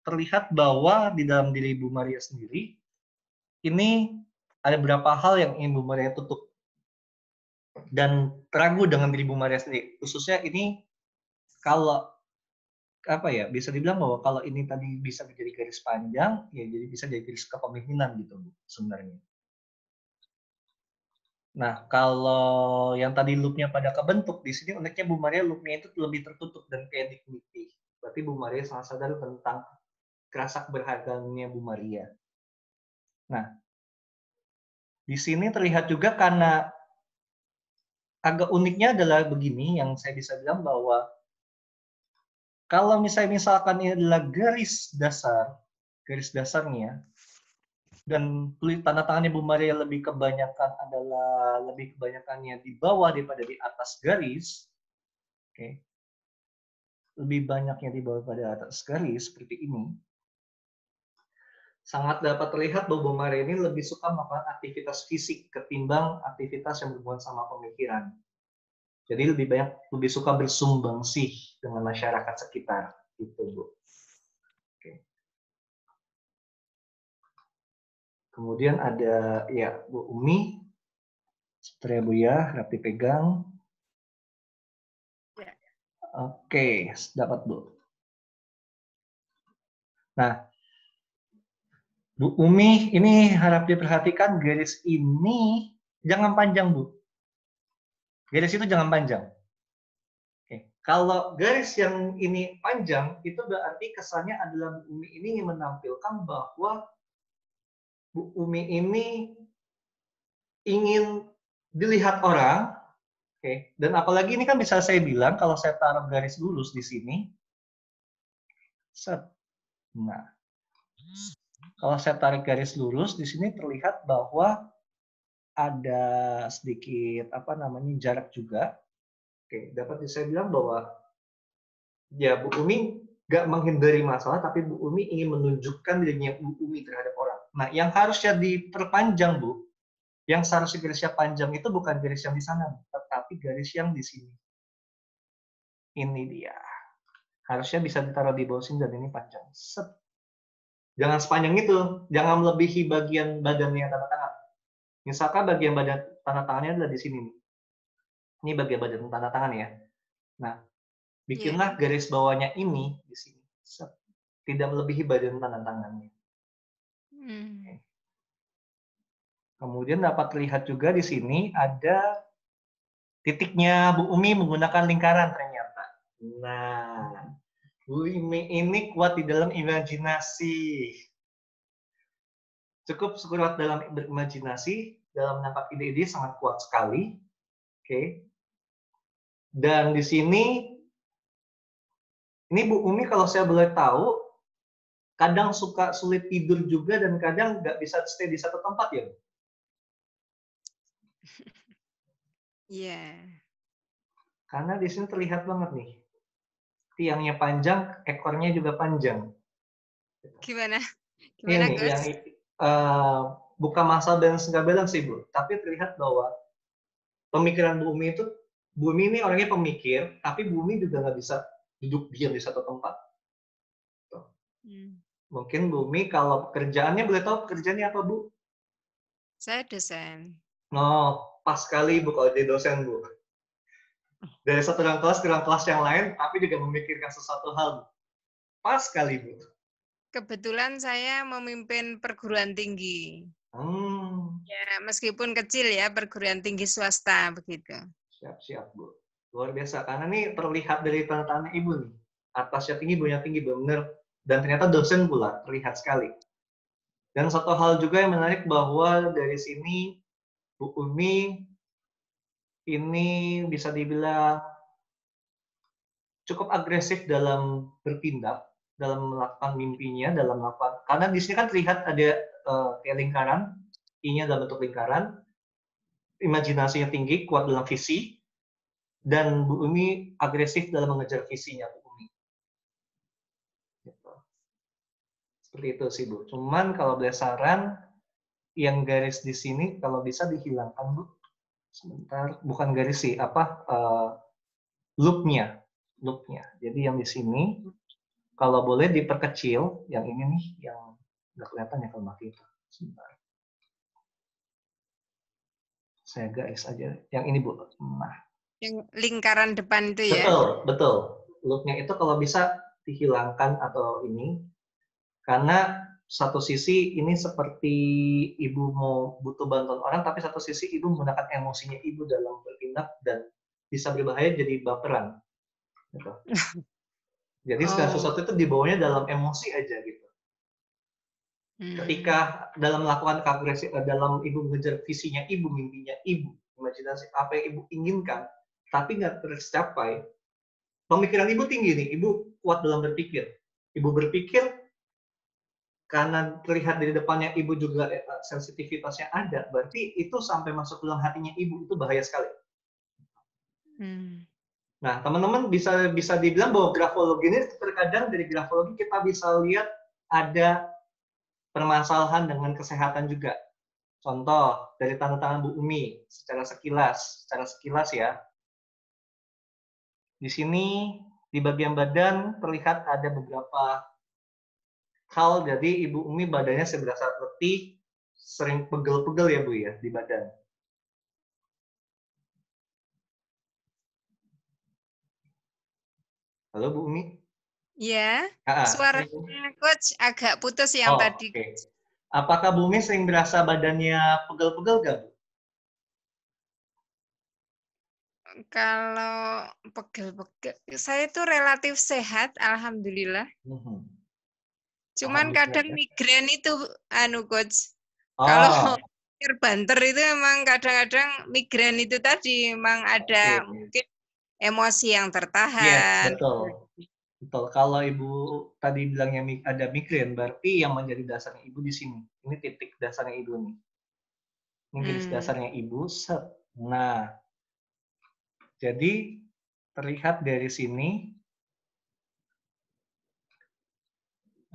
terlihat bahwa di dalam diri Bu Maria sendiri, ini ada beberapa hal yang ingin Bu Maria tutup. Dan ragu dengan diri Bu Maria sendiri. Khususnya ini, kalau, bisa dibilang bahwa kalau ini tadi bisa menjadi garis panjang, ya jadi bisa jadi garis kepemimpinan gitu, sebenarnya. Nah, kalau yang tadi loop-nya pada kebentuk, di sini uniknya Bu Maria loop-nya itu lebih tertutup dan kayak dignity. Berarti Bu Maria sangat sadar tentang rasa berharganya Bu Maria. Nah, di sini terlihat juga karena agak uniknya adalah begini, yang saya bisa bilang bahwa kalau misalkan ini adalah garis dasarnya, dan tanda tangannya Bu Maria lebih kebanyakannya di bawah daripada di atas garis. Oke. lebih banyaknya di bawah pada atas garis seperti ini, sangat dapat terlihat bahwa Bu Maria ini lebih suka melakukan aktivitas fisik ketimbang aktivitas yang berhubungan sama pemikiran. Jadi lebih suka bersumbangsih dengan masyarakat sekitar, gitu Bu. Oke. Kemudian ada ya Bu Umi, sebentar ya Bu ya, harap dipegang. Oke, dapat Bu. Nah, Bu Umi, ini harap diperhatikan garis ini jangan panjang Bu. Garis itu jangan panjang. Oke. Kalau garis yang ini panjang, itu berarti kesannya adalah Bu Umi ini ingin menampilkan bahwa Bu Umi ini ingin dilihat orang, oke. Dan apalagi ini kan bisa saya bilang kalau saya taruh garis lurus di sini, set. Nah, kalau saya tarik garis lurus di sini terlihat bahwa ada sedikit jarak juga. Oke, dapat saya bilang bahwa ya Bu Umi nggak menghindari masalah, tapi Bu Umi ingin menunjukkan dirinya Bu Umi terhadap orang. Nah, yang harusnya diperpanjang Bu, yang seharusnya garisnya panjang itu bukan garis yang di sana, tetapi garis yang di sini. Ini dia. Harusnya bisa ditaruh di bawah sini dan ini panjang. Set. Jangan sepanjang itu, jangan melebihi bagian badannya tanda tangan. Misalkan bagian badan tanda tangannya adalah di sini nih. Ini bagian badan tanda tangan ya. Nah, bikinlah garis bawahnya ini di sini. Set. Tidak melebihi badan tanda tangannya. Oke. Kemudian dapat terlihat juga di sini ada titiknya Bu Umi menggunakan lingkaran ternyata. Nah, Bu Umi ini kuat di dalam imajinasi. Cukup kuat dalam berimajinasi, dalam menangkap ide-ide sangat kuat sekali. Oke. Dan di sini, ini Bu Umi kalau saya boleh tahu, kadang suka sulit tidur juga dan kadang nggak bisa stay di satu tempat ya? Iya. Karena di sini terlihat banget nih. Tiangnya panjang, ekornya juga panjang. Gimana? Iya Gimana, nih, Gus? yang bukan masalah balance nggak balance sih Bu, tapi terlihat bahwa pemikiran Bu Umi itu, Bu Umi ini orangnya pemikir, tapi Bu Umi juga nggak bisa duduk diam di satu tempat. Tuh. Mungkin Bu Umi kalau pekerjaannya, boleh tahu pekerjaannya apa Bu? Saya dosen. Oh, pas sekali Bu kalau jadi dosen Bu. Dari satu ruang kelas ke ruang kelas yang lain, tapi juga memikirkan sesuatu hal Bu. Pas sekali Bu. Kebetulan saya memimpin perguruan tinggi. Ya, meskipun kecil ya, perguruan tinggi swasta begitu. Siap-siap Bu. Luar biasa, karena ini terlihat dari tanda-tanda Ibu nih. Atasnya tinggi, bawahnya tinggi, benar. Dan ternyata dosen pula, terlihat sekali. Dan satu hal juga yang menarik bahwa dari sini Bu Umi ini bisa dibilang cukup agresif dalam bertindak, dalam melakukan mimpinya, dalam melakukan, karena di sini kan terlihat ada kayak lingkaran, I-nya dalam bentuk lingkaran, imajinasinya tinggi, kuat dalam visi, dan Bu Umi agresif dalam mengejar visinya Bu Umi. Gitu. Seperti itu sih Bu. Cuman kalau boleh saran, yang garis di sini kalau bisa dihilangkan Bu. Sebentar, bukan garis sih, loop-nya. Jadi yang di sini, kalau boleh diperkecil, yang ini nih, yang nggak kelihatan ya kalau mati itu. Sebentar. Saya garis aja. Yang ini Bu. Nah. Yang lingkaran depan itu ya? Betul. Loop-nya itu kalau bisa dihilangkan atau ini, karena satu sisi ini seperti Ibu mau butuh bantuan orang, tapi satu sisi Ibu menggunakan emosinya Ibu dalam bertindak dan bisa berbahaya jadi baperan. Gitu. Jadi segala sesuatu itu dibawanya dalam emosi aja gitu. Ketika dalam melakukan kalkulasi, dalam Ibu mengejar visinya Ibu, mimpinya Ibu, imajinasi apa yang Ibu inginkan, tapi nggak tercapai, pemikiran Ibu tinggi nih, Ibu kuat dalam berpikir. Ibu berpikir, karena terlihat dari depannya Ibu juga sensitivitasnya ada, berarti itu sampai masuk dalam hatinya Ibu, itu bahaya sekali. Nah, teman-teman bisa dibilang bahwa grafologi ini terkadang dari grafologi kita bisa lihat ada permasalahan dengan kesehatan juga. Contoh dari tanda tangan Bu Umi secara sekilas ya. Di sini di bagian badan terlihat ada beberapa hal. Jadi Ibu Umi badannya berasa letih, sering pegel-pegel ya Bu ya di badan. Halo Bu Umi? Ya, suaranya Coach agak putus yang tadi. Okay. Apakah Bu Umi sering berasa badannya pegel-pegel nggak, Bu? Kalau pegel-pegel, saya itu relatif sehat, alhamdulillah. Cuman kadang migrain itu, Coach. Kalau banter itu emang kadang-kadang migrain itu tadi, emang ada mungkin emosi yang tertahan. Betul. Kalau Ibu tadi bilangnya ada migrain, berarti yang menjadi dasarnya Ibu di sini. Ini titik dasarnya Ibu nih. Ini garis dasarnya Ibu. Nah, jadi terlihat dari sini.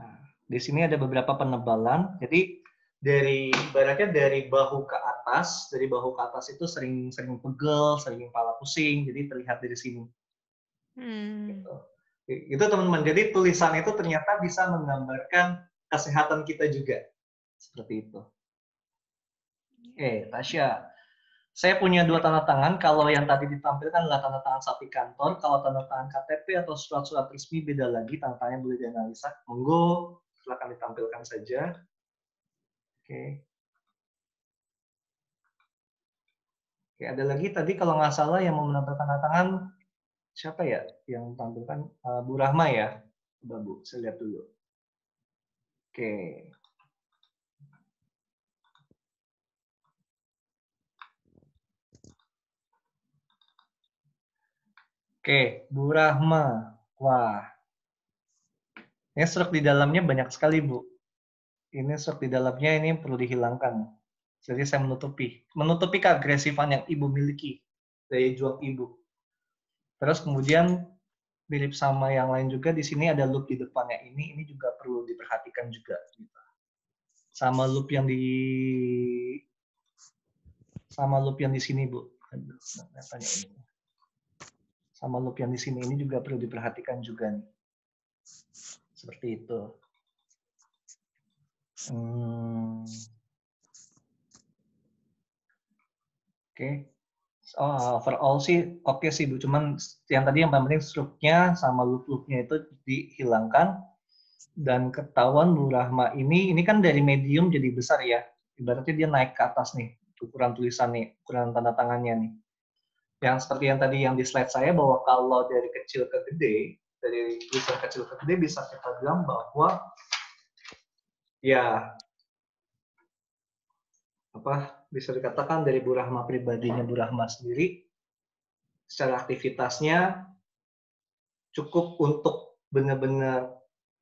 Nah, di sini ada beberapa penebalan. Jadi ibaratnya dari bahu ke atas itu sering pegel, sering kepala pusing. Jadi terlihat dari sini. Gitu. Itu teman-teman. Jadi tulisan itu ternyata bisa menggambarkan kesehatan kita juga. Seperti itu. Tasya. Saya punya 2 tanda tangan. Kalau yang tadi ditampilkan adalah tanda tangan sapi kantor. Kalau tanda tangan KTP atau surat-surat resmi beda lagi. Tanda tangannya boleh dianalisa. Monggo, silakan ditampilkan saja. Oke, ada lagi tadi kalau nggak salah yang mau menampilkan tanda tangan siapa ya yang tampilkan? Bu Rahma ya. Coba Bu, saya lihat dulu. Oke, Bu Rahma. Wah, ini struk di dalamnya banyak sekali, Bu. Ini struk di dalamnya ini perlu dihilangkan. Jadi saya menutupi keagresifan yang Ibu miliki, daya juang Ibu. Terus kemudian mirip sama yang lain juga, di sini ada loop di depannya ini juga perlu diperhatikan juga. Sama loop yang di sini, Bu. Sama loop yang di sini ini juga perlu diperhatikan juga nih. Seperti itu. Oke. Overall sih oke sih Bu, cuman yang tadi yang paling penting struknya sama loop-loopnya itu dihilangkan. Dan ketahuan Bu Rahma ini kan dari medium jadi besar ya. Ibaratnya dia naik ke atas nih, ukuran tulisan nih, ukuran tanda tangannya nih. Yang seperti yang tadi yang di slide saya, bahwa kalau dari kecil ke gede, dari tulisan kecil ke gede bisa kita bilang bahwa ya bisa dikatakan dari Bu Rahma pribadinya, Bu Rahma sendiri secara aktivitasnya cukup untuk benar-benar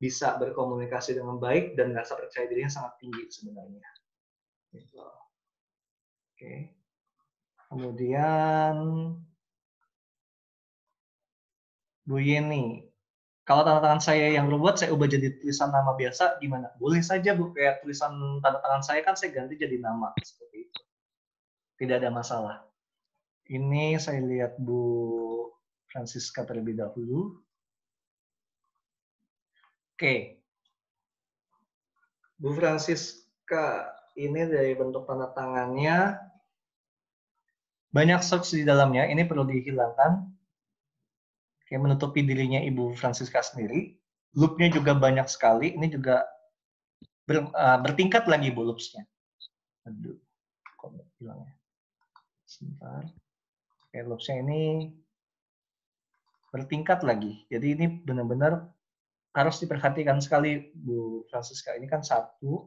bisa berkomunikasi dengan baik dan rasa percaya dirinya sangat tinggi sebenarnya. Oke. Kemudian Bu Yeni, kalau tanda tangan saya yang robot saya ubah jadi tulisan nama biasa gimana? Boleh saja Bu, kayak tulisan tanda tangan saya kan saya ganti jadi nama seperti itu. Tidak ada masalah. Ini saya lihat Bu Francisca terlebih dahulu. Oke. Bu Francisca, ini dari bentuk tanda tangannya banyak strokes di dalamnya, ini perlu dihilangkan. Oke, menutupi dirinya Ibu Francisca sendiri. Loopnya juga banyak sekali, ini juga bertingkat lagi Bu loopsnya. Aduh, kok hilangnya? Sebentar. Oke, loopsnya ini bertingkat lagi. Jadi ini benar-benar harus diperhatikan sekali Bu Francisca. Ini kan 1, 2,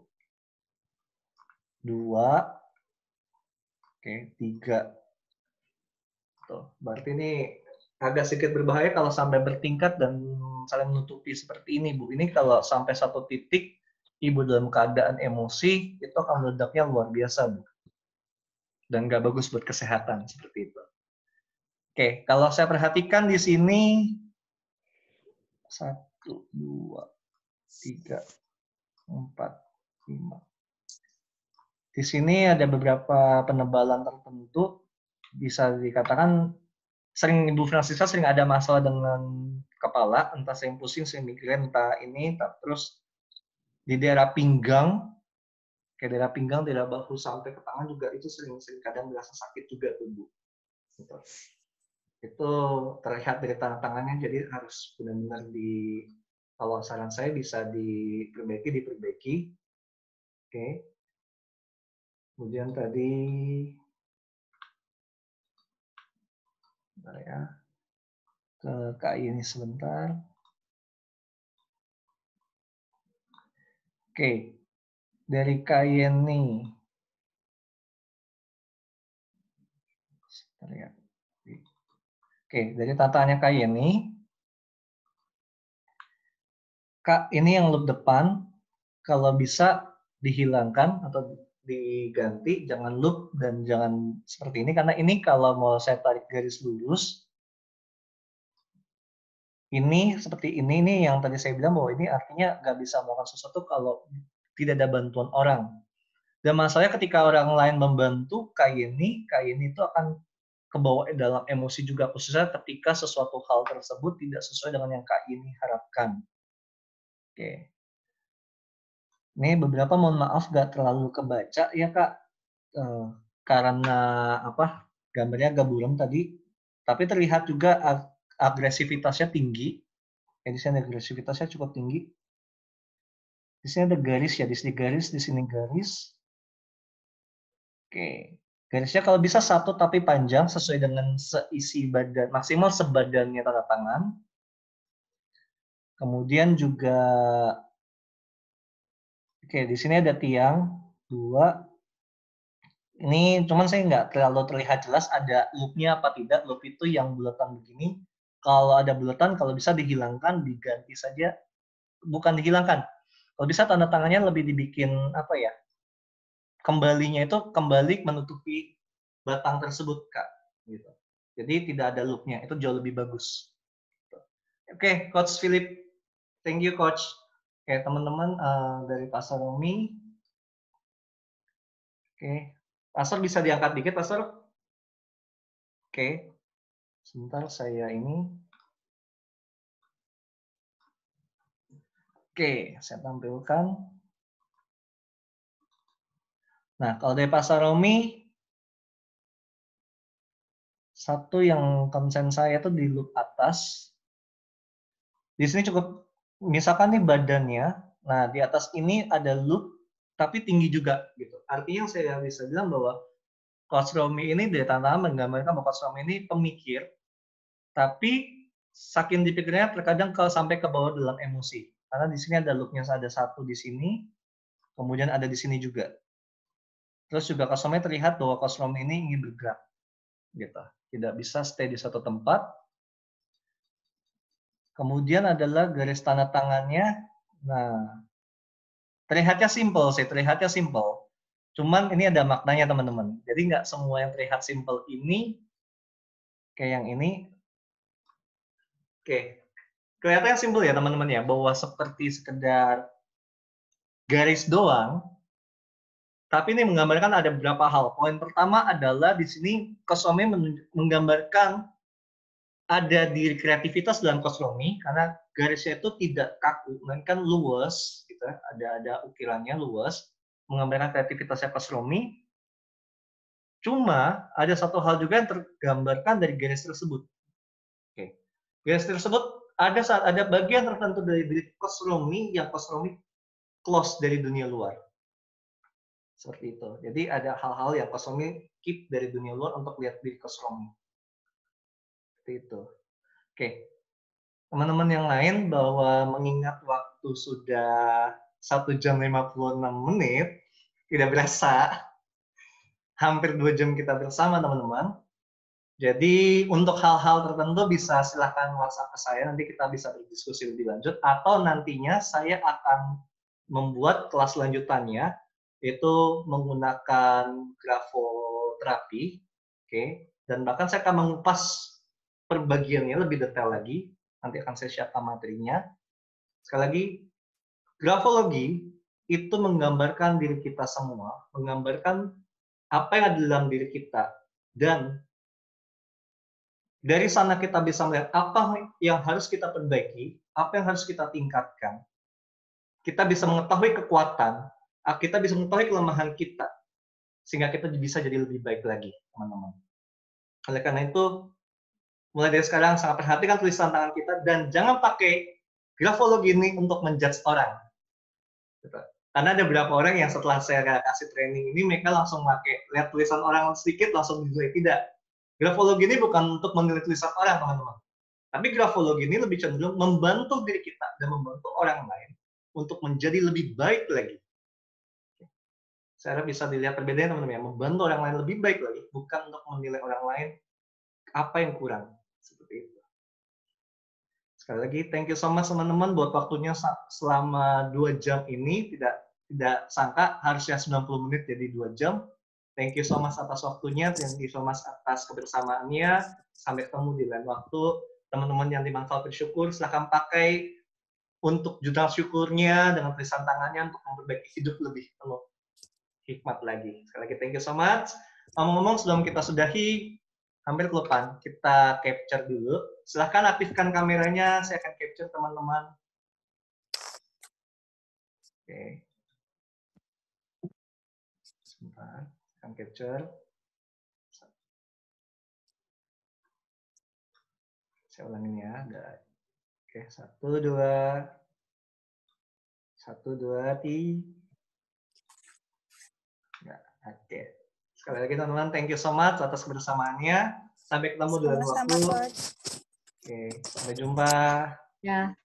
oke, 3. Tuh, berarti ini agak sedikit berbahaya kalau sampai bertingkat dan saling menutupi seperti ini, Bu. Ini kalau sampai 1 titik, Ibu dalam keadaan emosi, itu akan meledaknya luar biasa, Bu. Dan nggak bagus buat kesehatan, seperti itu. Oke, kalau saya perhatikan di sini 1, 2, 3, 4, 5. Di sini ada beberapa penebalan tertentu, bisa dikatakan sering Ibu Fransisa sering ada masalah dengan kepala, entah sering pusing, sering migrain, entah ini, terus di daerah pinggang, kayak daerah pinggang, daerah bahu sampai ke tangan juga itu sering kadang berasa sakit juga tuh Bu. Gitu. Itu terlihat dari tangan-tangannya, jadi harus benar-benar kalau saran saya bisa diperbaiki. Oke. Kemudian tadi, bentar ya, ke KI ini sebentar. Oke, dari KI ini, sebentar ya. Oke, dari tataannya KI ini, Kak, ini yang loop depan, kalau bisa dihilangkan atau diganti, jangan loop dan jangan seperti ini, karena ini kalau mau saya tarik garis lurus, ini seperti ini nih yang tadi saya bilang bahwa ini artinya nggak bisa melakukan sesuatu kalau tidak ada bantuan orang. Dan masalahnya ketika orang lain membantu KI ini itu akan kebawa dalam emosi juga, khususnya ketika sesuatu hal tersebut tidak sesuai dengan yang KI ini harapkan. Oke. Ini beberapa mohon maaf nggak terlalu kebaca ya Kak, karena apa gambarnya agak buram tadi, tapi terlihat juga agresivitasnya tinggi. Ya, di sini agresivitasnya cukup tinggi. Di sini ada garis ya, di sini garis, di sini garis. Oke, garisnya kalau bisa 1 tapi panjang sesuai dengan seisi badan, maksimal sebadannya tanda tangan. Kemudian juga, oke, di sini ada tiang 2. Ini cuman saya nggak terlalu terlihat jelas ada loop-nya apa tidak. Loop itu yang bulatan begini. Kalau ada bulatan, kalau bisa dihilangkan, diganti saja. Bukan dihilangkan. Kalau bisa tanda tangannya lebih dibikin apa ya? Kembalinya itu kembali menutupi batang tersebut, Kak. Gitu. Jadi tidak ada loop-nya. Itu jauh lebih bagus. Oke, Coach Philip. Thank you, Coach. Oke, teman-teman dari Pastor Romi. Oke. Pastor bisa diangkat dikit, Pastor? Oke. Sebentar saya ini. Oke, saya tampilkan. Nah, kalau dari Pastor Romi, satu yang konsen saya itu di loop atas. Di sini cukup, misalkan nih badannya, nah di atas ini ada loop, tapi tinggi juga. Gitu. Artinya saya bisa bilang bahwa Coach Romi ini dari tantangan menggambarkan bahwa Coach Romi ini pemikir, tapi saking dipikirnya terkadang sampai ke bawah dalam emosi. Karena di sini ada loopnya, ada 1 di sini, kemudian ada di sini juga. Terus juga Coach Romi terlihat bahwa Coach Romi ini ingin bergerak. Gitu. Tidak bisa stay di satu tempat. Kemudian adalah garis tanda tangannya. Nah, terlihatnya simple sih, terlihatnya simple. Cuman ini ada maknanya teman-teman. Jadi nggak semua yang terlihat simple ini kayak yang ini. Oke, kelihatannya simple ya teman-teman ya, bahwa seperti sekedar garis doang. Tapi ini menggambarkan ada beberapa hal. Poin pertama adalah di sini Coach Romi menggambarkan ada diri kreativitas dalam Coach Romi karena garisnya itu tidak kaku, melainkan luas, gitu. Ada ukirannya luas, menggambarkan kreativitasnya Coach Romi. Cuma ada satu hal juga yang tergambarkan dari garis tersebut. Oke. Garis tersebut ada bagian tertentu dari diri Coach Romi yang Coach Romi close dari dunia luar. Seperti itu. Jadi ada hal-hal yang Coach Romi keep dari dunia luar untuk lihat diri Coach Romi. Seperti itu. Oke. Teman-teman yang lain bahwa mengingat waktu sudah 1 jam 56 menit, tidak berasa hampir 2 jam kita bersama teman-teman. Jadi untuk hal-hal tertentu bisa silahkan WhatsApp ke saya, nanti kita bisa berdiskusi lebih lanjut, atau nantinya saya akan membuat kelas lanjutannya, yaitu menggunakan grafoterapi, oke, dan bahkan saya akan mengupas perbagiannya lebih detail lagi. Nanti akan saya share materinya. Sekali lagi, grafologi itu menggambarkan diri kita semua, menggambarkan apa yang ada dalam diri kita, dan dari sana kita bisa melihat apa yang harus kita perbaiki, apa yang harus kita tingkatkan. Kita bisa mengetahui kekuatan, kita bisa mengetahui kelemahan kita, sehingga kita bisa jadi lebih baik lagi, teman-teman. Oleh karena itu, mulai dari sekarang sangat perhatikan tulisan tangan kita, dan jangan pakai grafologi ini untuk menjudge orang. Karena ada beberapa orang yang setelah saya kasih training ini, mereka langsung pakai, lihat tulisan orang sedikit, langsung dinilai. Tidak. Grafologi ini bukan untuk menilai tulisan orang, teman-teman. Tapi grafologi ini lebih cenderung membantu diri kita dan membantu orang lain untuk menjadi lebih baik lagi. Saya harap bisa dilihat perbedaan, teman-teman, ya. Membantu orang lain lebih baik lagi, bukan untuk menilai orang lain apa yang kurang. Seperti itu. Sekali lagi, thank you so much, teman-teman, buat waktunya selama 2 jam ini. Tidak sangka harusnya 90 menit jadi 2 jam. Thank you so much atas waktunya, thank you so much atas kebersamaannya. Sampai ketemu di lain waktu. Teman-teman yang di Manfaat Bersyukur, silahkan pakai untuk jurnal syukurnya dengan tulisan tangannya untuk memperbaiki hidup lebih penuh hikmat lagi. Sekali lagi, thank you so much. Ngomong-ngomong, sebelum kita sudahi, hampir kelupaan, kita capture dulu. Silahkan aktifkan kameranya, saya akan capture teman-teman. Oke. Sebentar, akan capture. Saya ulangin ya. Oke, 1, 2. 1, 2, 3. Ya, oke. Sekali lagi teman-teman, thank you so much atas kebersamaannya. Sampai ketemu di lain waktu. Oke, sampai jumpa. Ya.